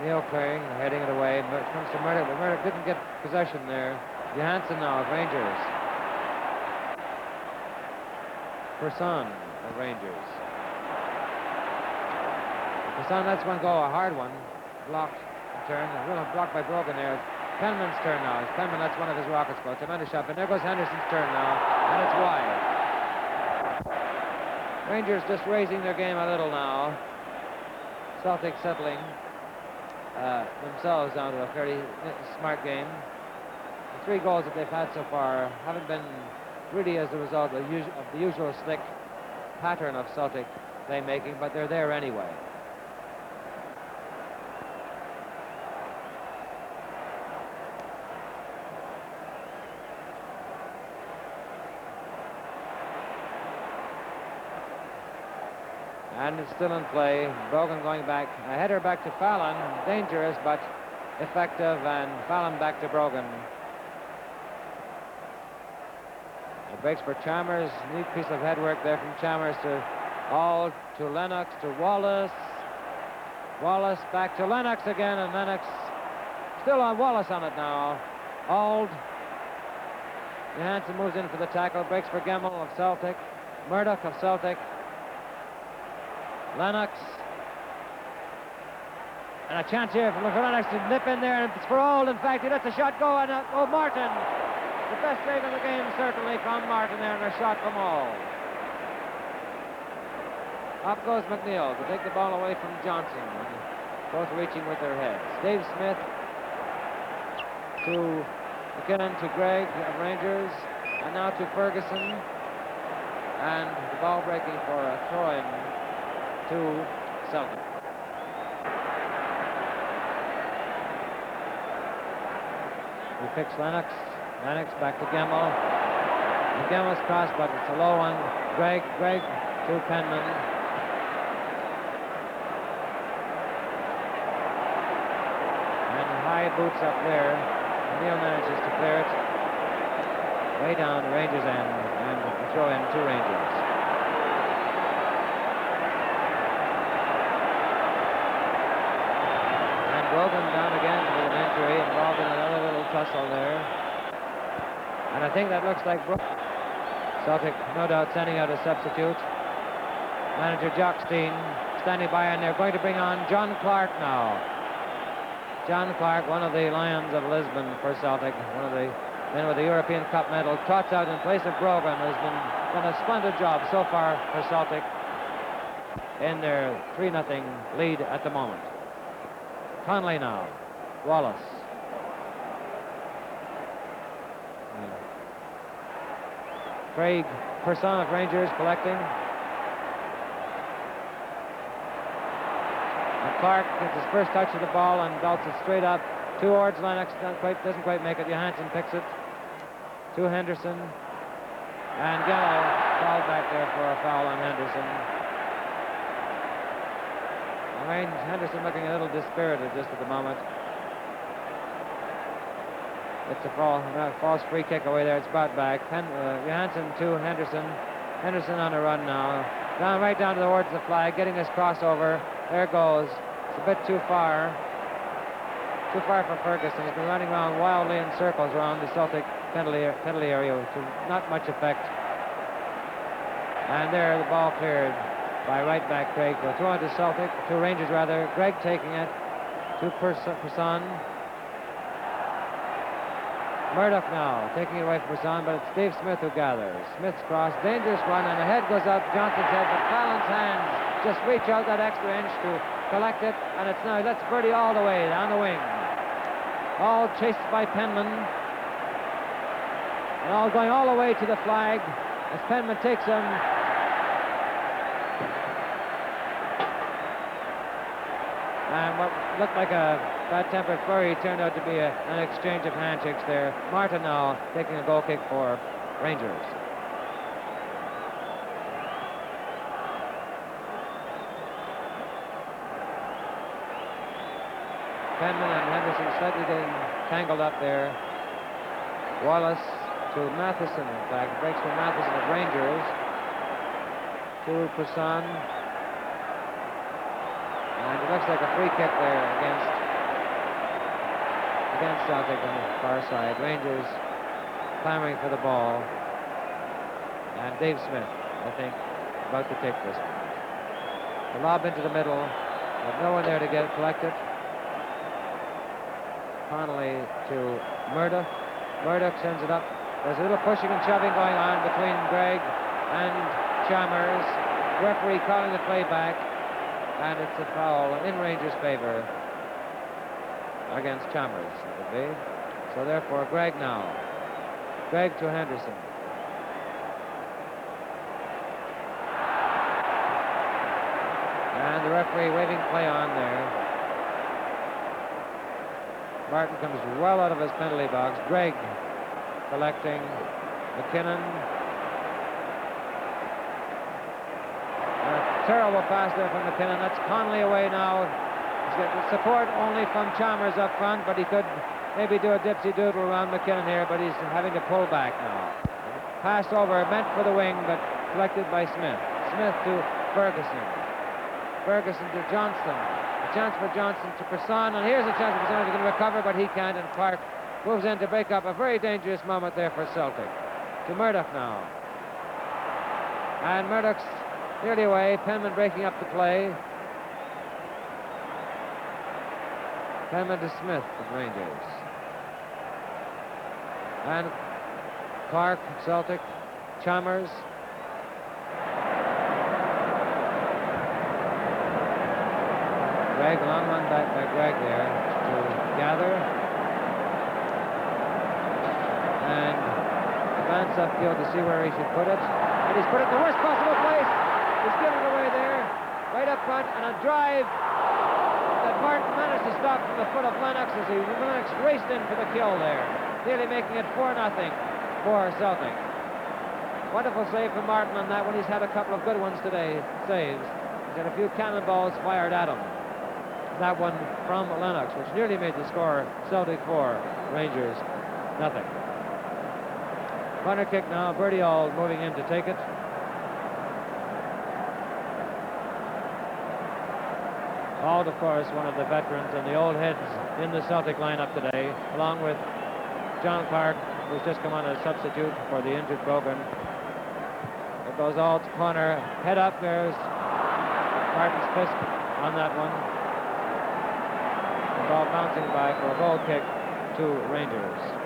Neil clearing, heading it away. Comes to Murdoch, but Murdoch didn't get possession there. Johansson now of Rangers. Person of Rangers. Person lets one go, a hard one. Blocked, turn, a little blocked by Brogan there. Penman's turn now. Penman lets one of his rockets go. Tremendous shot, but there goes Henderson's turn now, and it's wide. Rangers just raising their game a little now. Celtic settling themselves down to a fairly smart game. The 3 goals that they've had so far haven't been really as a result of the usual slick pattern of Celtic playmaking, but they're there anyway. And it's still in play. Brogan going back. A header back to Fallon. Dangerous, but effective. And Fallon back to Brogan. It breaks for Chalmers. Neat piece of headwork there from Chalmers to All to Lennox to Wallace. Wallace back to Lennox again, and Lennox still on Wallace on it now. Auld. Johansson moves in for the tackle. Breaks for Gemmell of Celtic. Murdoch of Celtic. Lennox. And a chance here for Lennox to nip in there, and it's for Auld. In fact, he lets the shot go, and Martin. The best save of the game, certainly, from Martin there, and a shot from Auld. Up goes McNeil to take the ball away from Johnson. Both reaching with their heads. Dave Smith to McKinnon to Gregg of Rangers. And now to Ferguson. And the ball breaking for a throw-in to Celtic. He picks Lennox. Lennox back to Gemmell. And Gemmell's cross, but it's a low one. Gregg to Penman. High boots up there. Neil manages to clear it. Way down the Rangers' end, and a throw in to Rangers. And Brogan down again with an injury, involved in another little tussle there. And I think that looks like Celtic, no doubt, sending out a substitute. Manager Jockstein standing by, and they're going to bring on John Clark now. John Clark, one of the Lions of Lisbon for Celtic, one of the men with the European Cup medal, trots out in place of Brogan, who's done a splendid job so far for Celtic in their 3-0 lead at the moment. Conley now. Wallace. Craig Person of Rangers collecting. Clark gets his first touch of the ball and belts it straight up towards Lennox. Doesn't quite make it. Johansson picks it to Henderson. And Gallo called back there for a foul on Henderson. Henderson looking a little dispirited just at the moment. It's a false free kick away there. It's brought back. Johansson to Henderson. Henderson on a run now. Right down towards the flag, getting this crossover. There it goes. It's a bit too far. Too far for Ferguson. He's been running around wildly in circles around the Celtic penalty area to not much effect. And there the ball cleared by right back Craig. They'll throw it to Celtic, to Rangers rather. Gregg taking it to Person. Murdoch now taking it away from Person, but it's Dave Smith who gathers. Smith's cross, dangerous run, and the head goes up Johnson's head, but Fallon's hands just reach out that extra inch to collect it, and it's now, that's Birdie all the way down the wing. All chased by Penman. And all going all the way to the flag as Penman takes him. And what looked like a bad-tempered flurry turned out to be an exchange of handshakes there. Martin now taking a goal kick for Rangers. Penman and Henderson slightly getting tangled up there. Wallace to Matheson, in fact. Breaks for Matheson of Rangers. To Person. And it looks like a free kick there against Celtic on the far side. Rangers clamoring for the ball. And Dave Smith, I think, about to take this one. The lob into the middle. With no one there to collect it. Connolly to Murdoch. Murdoch sends it up. There's a little pushing and shoving going on between Gregg and Chalmers. Referee calling the play back. And it's a foul in Rangers' favor against Chalmers, it would be. So therefore, Gregg now. Gregg to Henderson. And the referee waving play on there. Martin comes well out of his penalty box. Gregg collecting. McKinnon. terrible pass there from McKinnon. That's Conley away now. He's got support only from Chalmers up front, but he could maybe do a dipsy-doodle around McKinnon here, but he's having to pull back now. Pass over, meant for the wing, but collected by Smith. Smith to Ferguson. Ferguson to Johnston. A chance for Johnson to Person, and here's a chance for Person. He can recover, but he can't, and Clark moves in to break up a very dangerous moment there for Celtic. To Murdoch now. And Murdoch's nearly away. Penman breaking up the play. Penman to Smith of Rangers. And Clark, Celtic. Chalmers. Greg, long run back by Greg there to gather. And advance upfield to see where he should put it. And he's put it in the worst possible place. He's given it away there, right up front, and a drive that Martin managed to stop from the foot of Lennox as Lennox raced in for the kill there, nearly making it 4-0 for Celtic. Wonderful save from Martin on that one. He's had a couple of good ones today, saves. He's had a few cannonballs fired at him. That one from Lennox, which nearly made the score Celtic 4, Rangers nothing. Corner kick now, Bertie Auld moving in to take it. Auld, of course, one of the veterans and the old heads in the Celtic lineup today, along with John Clark, who's just come on as substitute for the injured Brogan. It goes Auld's corner, head up, there's Martin's fist on that one. The ball bouncing by for a goal kick to Rangers.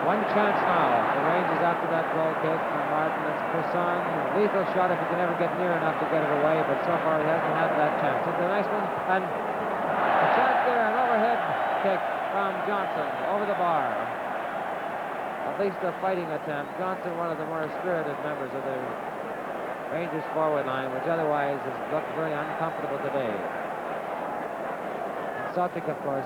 One chance now. The Rangers after that goal kick from Martin. It's Person. Lethal shot if he can ever get near enough to get it away, but so far he hasn't had that chance. It's a nice one. And a chance there, an overhead kick from Johnson over the bar. At least a fighting attempt. Johnson, one of the more spirited members of the Rangers forward line, which otherwise has looked very uncomfortable today. And Celtic, of course,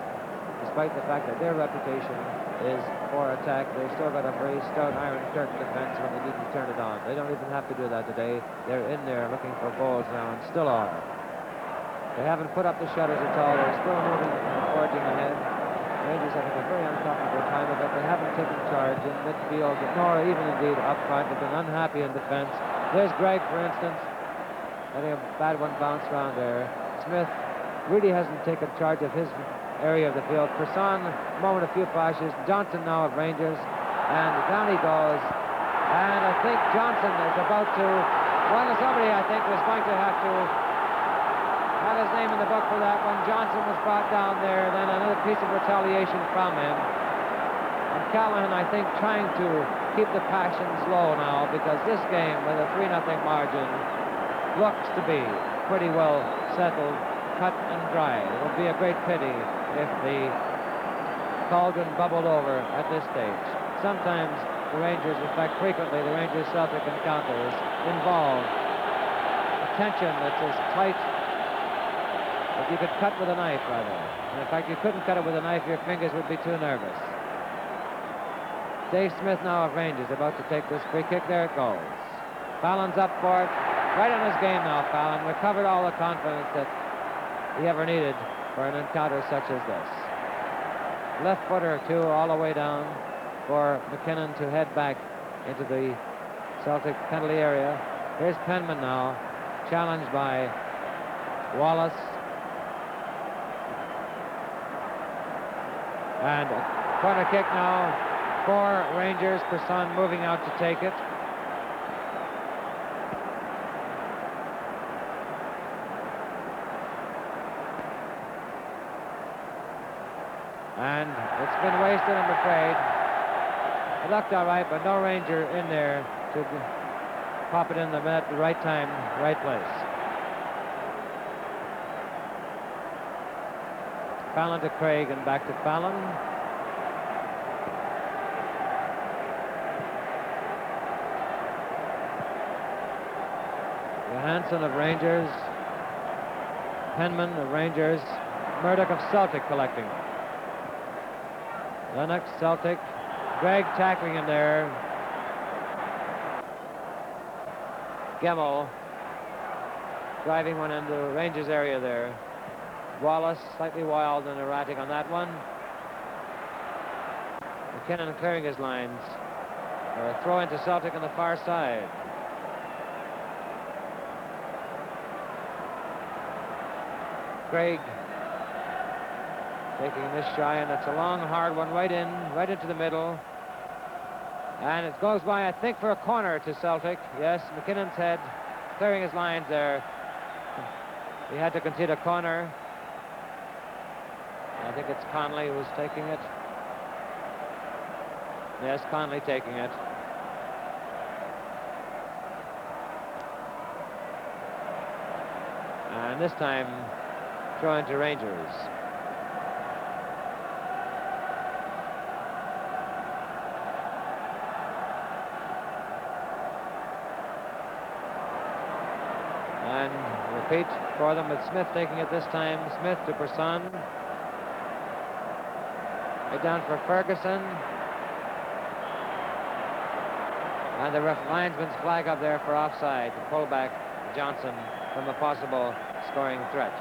despite the fact that their reputation is for attack, they've still got a very stout Iron Curtain defense when they need to turn it on. They don't even have to do that today. They're in there looking for goals now and still are. They haven't put up the shutters at all. They're still moving and forging ahead. Rangers having a very uncomfortable time of it. They haven't taken charge in midfield, nor even indeed up front. They've been unhappy in defense. There's Greg, for instance. I think a bad one bounced around there. Smith really hasn't taken charge of his area of the field. Person, moment a few flashes. Johnson now of Rangers, and down he goes. And I think Johnson is about to, somebody I think was going to have his name in the book for that one. Johnson was brought down there, then another piece of retaliation from him. And Callahan, I think, trying to keep the passions low now, because this game with a 3-0 margin looks to be pretty well settled, cut and dry. It would be a great pity if the cauldron bubbled over at this stage. Sometimes the Rangers, in fact frequently, the Rangers-Celtic encounters involve a tension that's as tight that you could cut with a knife, rather. And in fact, you couldn't cut it with a knife, your fingers would be too nervous. Dave Smith now of Rangers about to take this free kick. There it goes. Fallon's up for it. Right on his game now, Fallon. Recovered all the confidence that he ever needed for an encounter such as this. Left footer, too, all the way down for McKinnon to head back into the Celtic penalty area. Here's Penman now, challenged by Wallace. And a corner kick now for Rangers. Person moving out to take it. And it's been wasted, I'm afraid. It looked all right, but no Ranger in there to pop it in the net at the right time, right place. Fallon to Craig and back to Fallon. Johansson of Rangers, Penman of Rangers, Murdoch of Celtic collecting. Lennox, Celtic, Gregg tackling him there. Gemmell driving one into Rangers area there. Wallace slightly wild and erratic on that one. McKinnon clearing his lines. A throw into Celtic on the far side. Gregg taking this shy, and it's a long, hard one right into the middle. And it goes by, I think, for a corner to Celtic. Yes, McKinnon's head clearing his lines there. He had to concede a corner. I think it's Conley who's taking it. Yes, Conley taking it. And this time, throw into Rangers. And repeat for them with Smith taking it this time. Smith to Person. Right down for Ferguson. And the linesman's flag up there for offside to pull back Johnson from a possible scoring threat.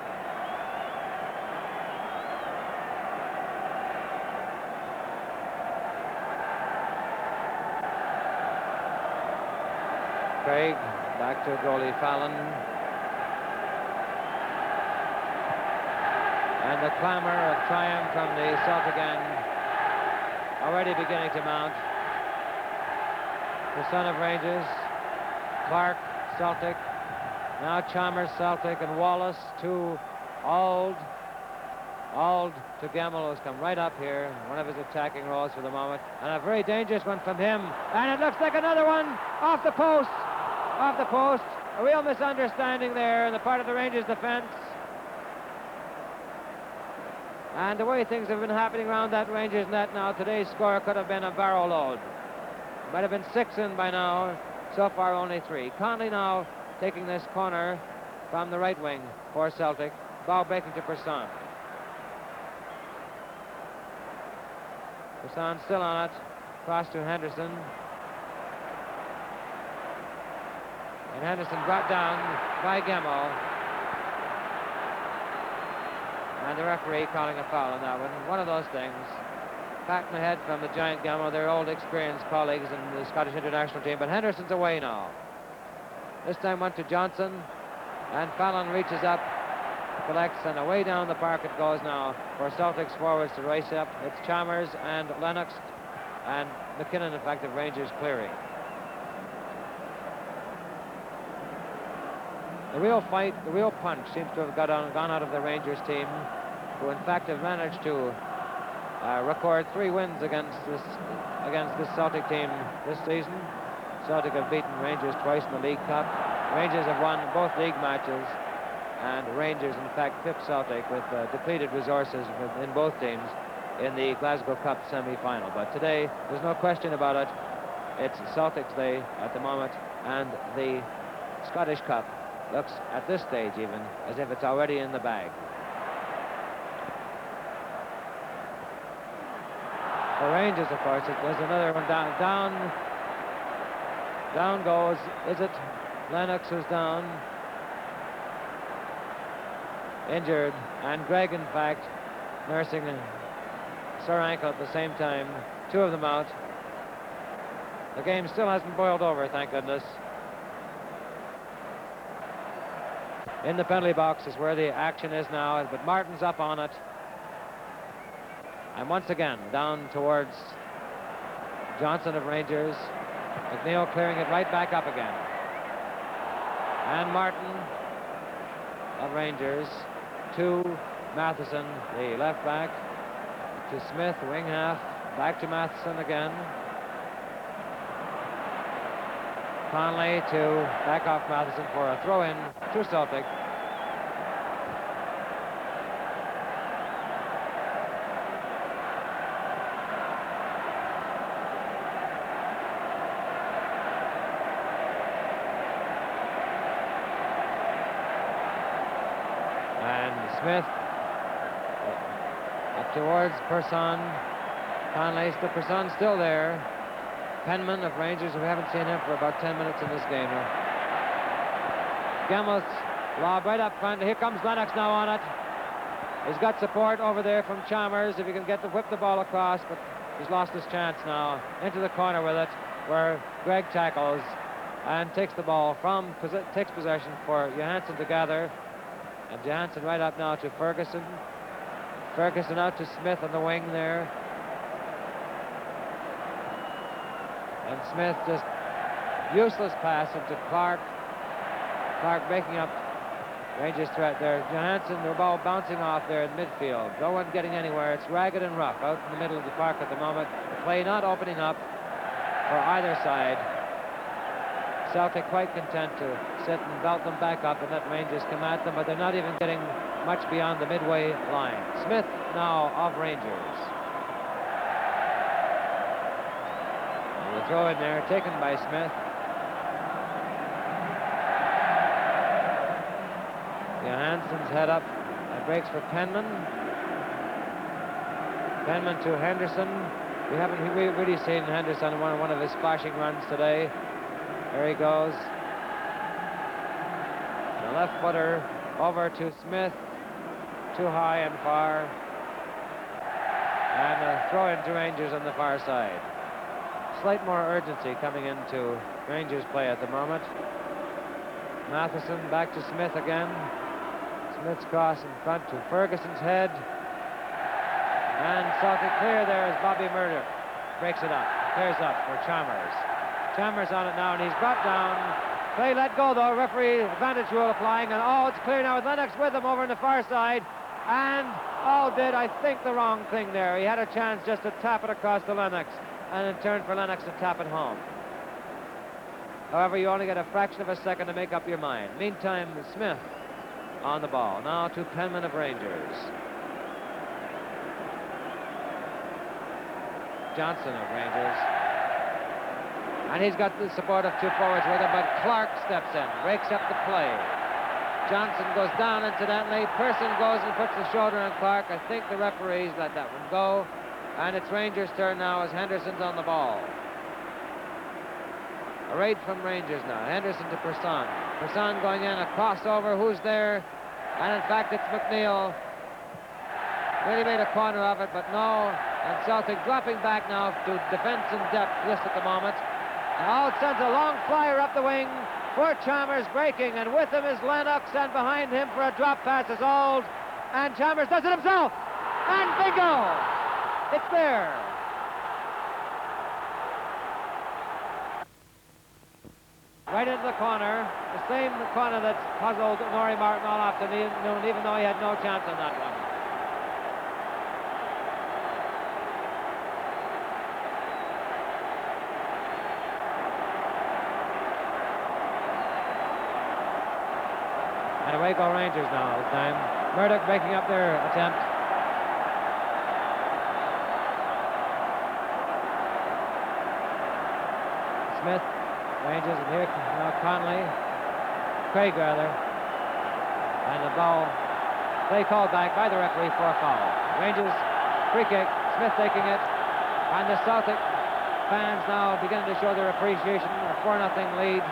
Craig back to goalie Fallon. And the clamor of triumph from the Celtic end already beginning to mount. The son of Rangers, Clark, Celtic, now Chalmers, Celtic, and Wallace to Auld to Gemmell, who's come right up here, one of his attacking roles for the moment, and a very dangerous one from him, and it looks like another one off the post, a real misunderstanding there on the part of the Rangers defense. And the way things have been happening around that Rangers net now, today's score could have been a barrow load. Might have been 6 in by now. So far, only 3. Conley now taking this corner from the right wing for Celtic. Ball breaking to Person. Person still on it. Cross to Henderson. And Henderson brought down by Gemmell. And the referee calling a foul on that one. One of those things. Pat in the head from the giant Gemmell, their old experienced colleagues in the Scottish international team, but Henderson's away now. This time went to Johnson, and Fallon reaches up, collects, and away down the park it goes now for Celtic's forwards to race up. It's Chalmers and Lennox and McKinnon, in fact, of Rangers clearing. The real fight, the real punch seems to have gone out of the Rangers team, who in fact have managed to record 3 wins against this Celtic team this season. Celtic have beaten Rangers twice in the League Cup. Rangers have won both league matches, and Rangers in fact pipped Celtic with depleted resources in both teams in the Glasgow Cup semi-final. But today, there's no question about it. It's Celtic's day at the moment, and the Scottish Cup looks at this stage even as if it's already in the bag. For Rangers, of course, there's another one down. Down goes, is it Lennox who's down? Injured, and Gregg, in fact, nursing a sore ankle at the same time. 2 of them out. The game still hasn't boiled over, thank goodness. In the penalty box is where the action is now, but Martin's up on it. And once again, down towards Johnson of Rangers. McNeil clearing it right back up again. And Martin of Rangers to Matheson, the left back, to Smith, wing half, back to Matheson again. Conley to back off Matheson for a throw-in to Celtic. Smith up towards Person. Conley, Person still there. Penman of Rangers, we haven't seen him for about 10 minutes in this game. Gemmell's lob right up front. Here comes Lennox now on it. He's got support over there from Chalmers if he can get to whip the ball across, but he's lost his chance now. Into the corner with it, where Greg tackles and takes the ball takes possession for Johansson to gather. And Johansson right up now to Ferguson. Ferguson out to Smith on the wing there. And Smith just useless pass into Clark. Clark breaking up Rangers threat there. Johansson, the ball bouncing off there in midfield. No one getting anywhere. It's ragged and rough out in the middle of the park at the moment. The play not opening up for either side. Celtic quite content to sit and belt them back up and let Rangers come at them, but they're not even getting much beyond the midway line. Smith now of Rangers. And the throw in there taken by Smith. Johansson's head up and breaks for Penman. Penman to Henderson. We haven't really seen Henderson in one of his splashing runs today. There he goes. The left footer over to Smith. Too high and far. And a throw into Rangers on the far side. Slight more urgency coming into Rangers play at the moment. Matheson back to Smith again. Smith's cross in front to Ferguson's head. And Celtic clear there as Bobby Murdoch breaks it up. Clears up for Chalmers. Chalmers on it now, and he's brought down. Play let go, though. Referee advantage rule applying, and it's clear now with Lennox with him over on the far side. And did, I think, the wrong thing there. He had a chance just to tap it across to Lennox, and in turn for Lennox to tap it home. However, you only get a fraction of a second to make up your mind. Meantime, Smith on the ball. Now to Penman of Rangers. Johnson of Rangers. And he's got the support of two forwards with him, but Clark steps in, breaks up the play. Johnson goes down incidentally. Person goes and puts the shoulder on Clark. I think the referees let that one go. And it's Rangers' turn now as Henderson's on the ball. A raid from Rangers now. Henderson to Person. Person going in, a crossover. Who's there? And in fact, it's McNeil. Really made a corner of it, but no. And Celtic dropping back now to defense in depth just at the moment. Now it sends a long flyer up the wing for Chalmers breaking, and with him is Lennox, and behind him for a drop pass is Auld. And Chalmers does it himself. And bingo! It's there. Right into the corner, the same corner that's puzzled Norrie Martin all afternoon, even though he had no chance on that one. And away go Rangers now this time. Murdoch breaking up their attempt. Smith, Rangers, and here now Conley. Craig rather. And the ball, play called back by the referee for a foul. Rangers, free kick, Smith taking it. And the Celtic fans now beginning to show their appreciation. A 4-0 lead.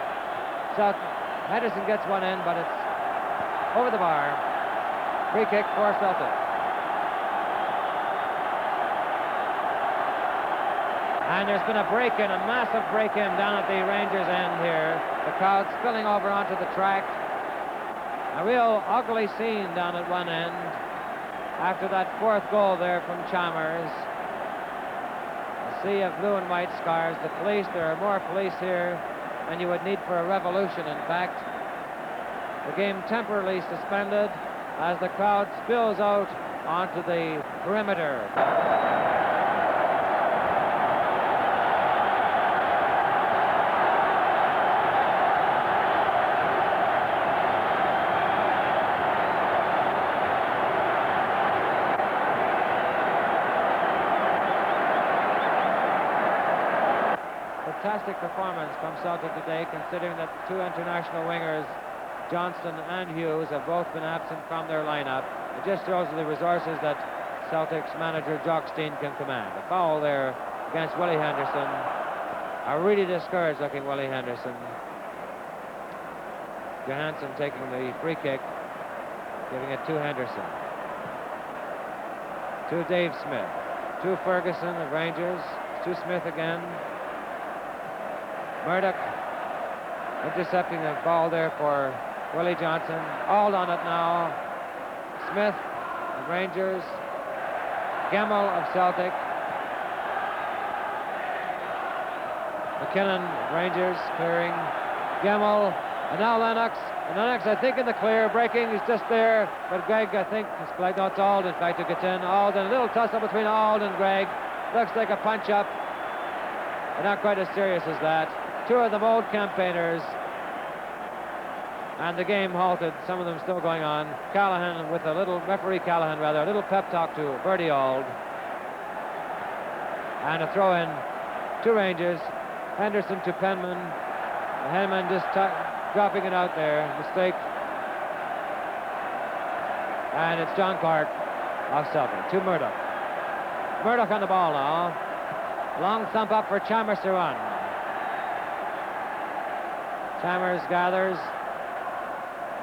Henderson gets one in, but it's over the bar. Free kick for Celtic. And there's been a break-in, a massive break-in down at the Rangers end here. The crowd spilling over onto the track. A real ugly scene down at one end after that fourth goal there from Chalmers. A sea of blue and white scars. The police, there are more police here than you would need for a revolution, in fact. The game temporarily suspended as the crowd spills out onto the perimeter. Fantastic performance from Celtic today, considering that the two international wingers, Johnston and Hughes, have both been absent from their lineup. It just shows the resources that Celtic's manager Jock Steen can command. A foul there against Willie Henderson. A really discouraged looking Willie Henderson. Johansson taking the free kick, giving it to Henderson. To Dave Smith. To Ferguson of Rangers. To Smith again. Murdoch intercepting the ball there for Willie Johnson. All on it now. Smith of Rangers. Gemmell of Celtic. McKinnon of Rangers clearing. Gemmell. And now Lennox. And Lennox, I think, in the clear. Breaking. He's just there. But Gregg, I think, is like, no, it's Auld, in fact, who gets in. Auld, and a little tussle between Auld and Gregg. Looks like a punch-up. But not quite as serious as that. Two of them old campaigners. And the game halted, some of them still going on. Callahan with a little, referee Callahan rather, a little pep talk to Bertie Auld. And a throw in to Rangers. Henderson to Penman. And Henman just dropping it out there. Mistake. And it's John Clark of Celtic to Murdoch. Murdoch on the ball now. Long thump up for Chalmers to run. Chalmers gathers.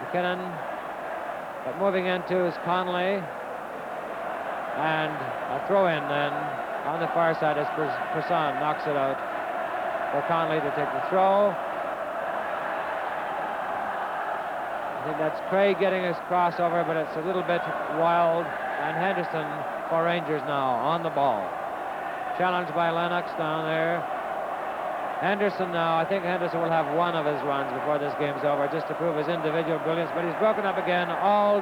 McKinnon, but moving into is Connolly, and a throw in then on the far side as Person knocks it out for Connolly to take the throw. I think that's Craig getting his crossover, but it's a little bit wild, and Henderson for Rangers now on the ball. Challenged by Lennox down there. Henderson now, I think Henderson will have one of his runs before this game's over, just to prove his individual brilliance, but he's broken up again. Auld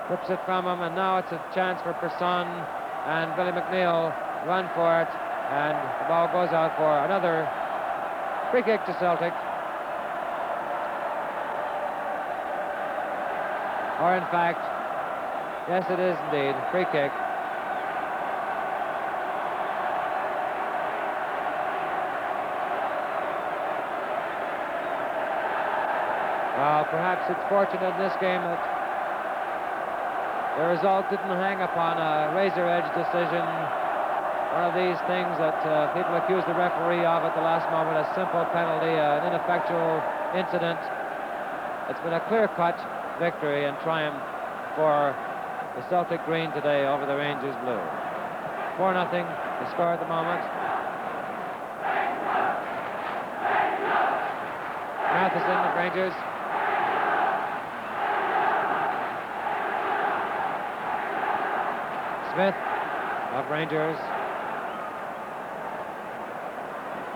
rips it from him, and now it's a chance for Person, and Billy McNeil run for it, and the ball goes out for another free kick to Celtic. Or in fact, yes it is indeed, free kick. Perhaps it's fortunate in this game that the result didn't hang upon a razor-edge decision. One of these things that people accuse the referee of at the last moment, a simple penalty, an ineffectual incident. It's been a clear-cut victory and triumph for the Celtic green today over the Rangers blue. 4-0 the score at the moment. Matheson of Rangers. Smith of Rangers.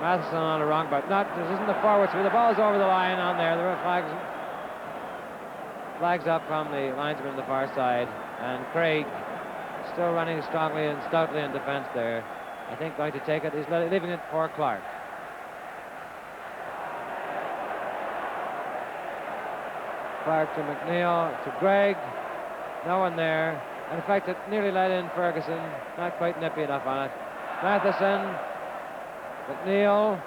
Matheson on a wrong, but not, this isn't the forward, so the ball's over the line on there. The flags up from the linesman on the far side, and Craig still running strongly and stoutly in defense there. I think going to take it. He's leaving it for Clark. Clark to McNeil, to Gregg. No one there. And in fact, it nearly let in Ferguson. Not quite nippy enough on it. Matheson, McNeil,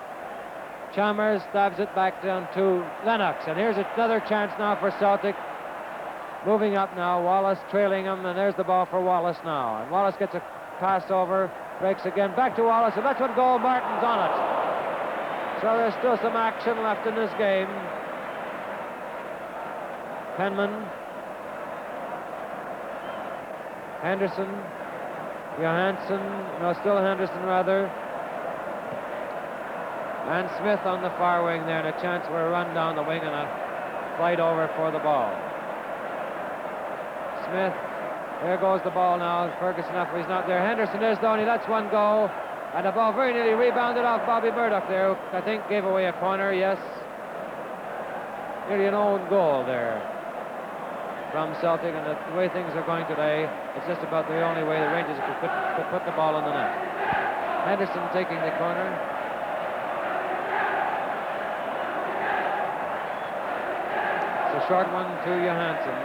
Chalmers stabs it back down to Lennox. And here's another chance now for Celtic. Moving up now, Wallace trailing him, and there's the ball for Wallace now. And Wallace gets a pass over, breaks again, back to Wallace, and that's what goal. Martin's on it. So there's still some action left in this game. Penman. Henderson, Johansson, no, still Henderson rather, and Smith on the far wing there, and a chance for a run down the wing and a flight over for the ball. Smith, there goes the ball now. Ferguson up, he's not there. Henderson is though, and he lets one go, and the ball very nearly rebounded off Bobby Murdoch there, who I think gave away a corner, yes. Nearly an own goal there from Celtic, and the way things are going today, it's just about the only way the Rangers could put the ball in the net. Henderson taking the corner. It's a short one to Johansson.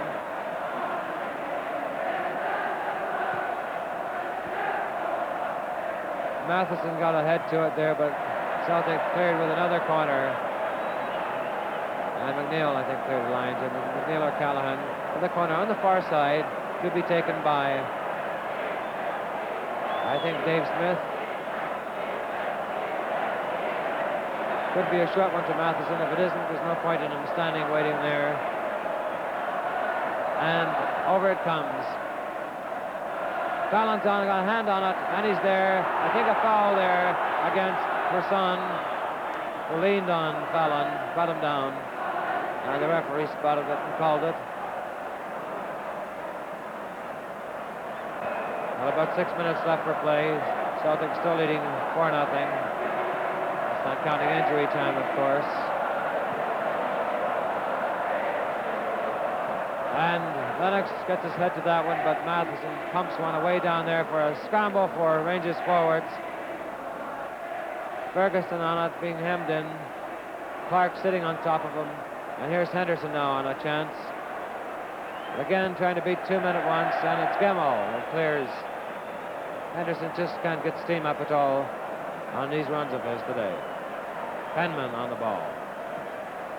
Matheson got a head to it there, but Celtic cleared with another corner. And McNeil, I think, cleared the lines. And McNeil or Callahan. in the corner on the far side, to be taken by, I think, Dave Smith. Could be a short one to Matheson. If it isn't, there's no point in him standing waiting there. And over it comes. Fallon's got a hand on it, and he's there. I think a foul there against Person, who leaned on Fallon, brought him down. And the referee spotted it and called it. Well, about 6 minutes left for play. Celtic still leading 4-0. It's not counting injury time, of course. And Lennox gets his head to that one, but Matheson pumps one away down there for a scramble for Rangers forwards. Ferguson on it, being hemmed in. Clark sitting on top of him. And here's Henderson now on a chance. But again, trying to beat 2 men at once, and it's Gemmell that clears. Henderson just can't get steam up at all on these runs of his today. Penman on the ball.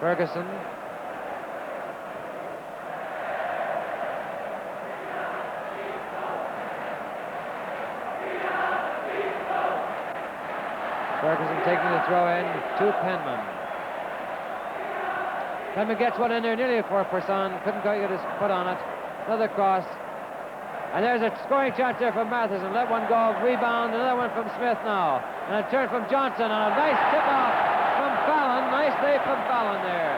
Ferguson. Ferguson taking the throw in to Penman. Penman gets one in there, nearly for Person. Couldn't quite get his foot on it. Another cross. And there's a scoring chance there from Matheson. Let one go. Rebound. Another one from Smith now. And a turn from Johnson. And a nice tip-off from Fallon. Nice save from Fallon there.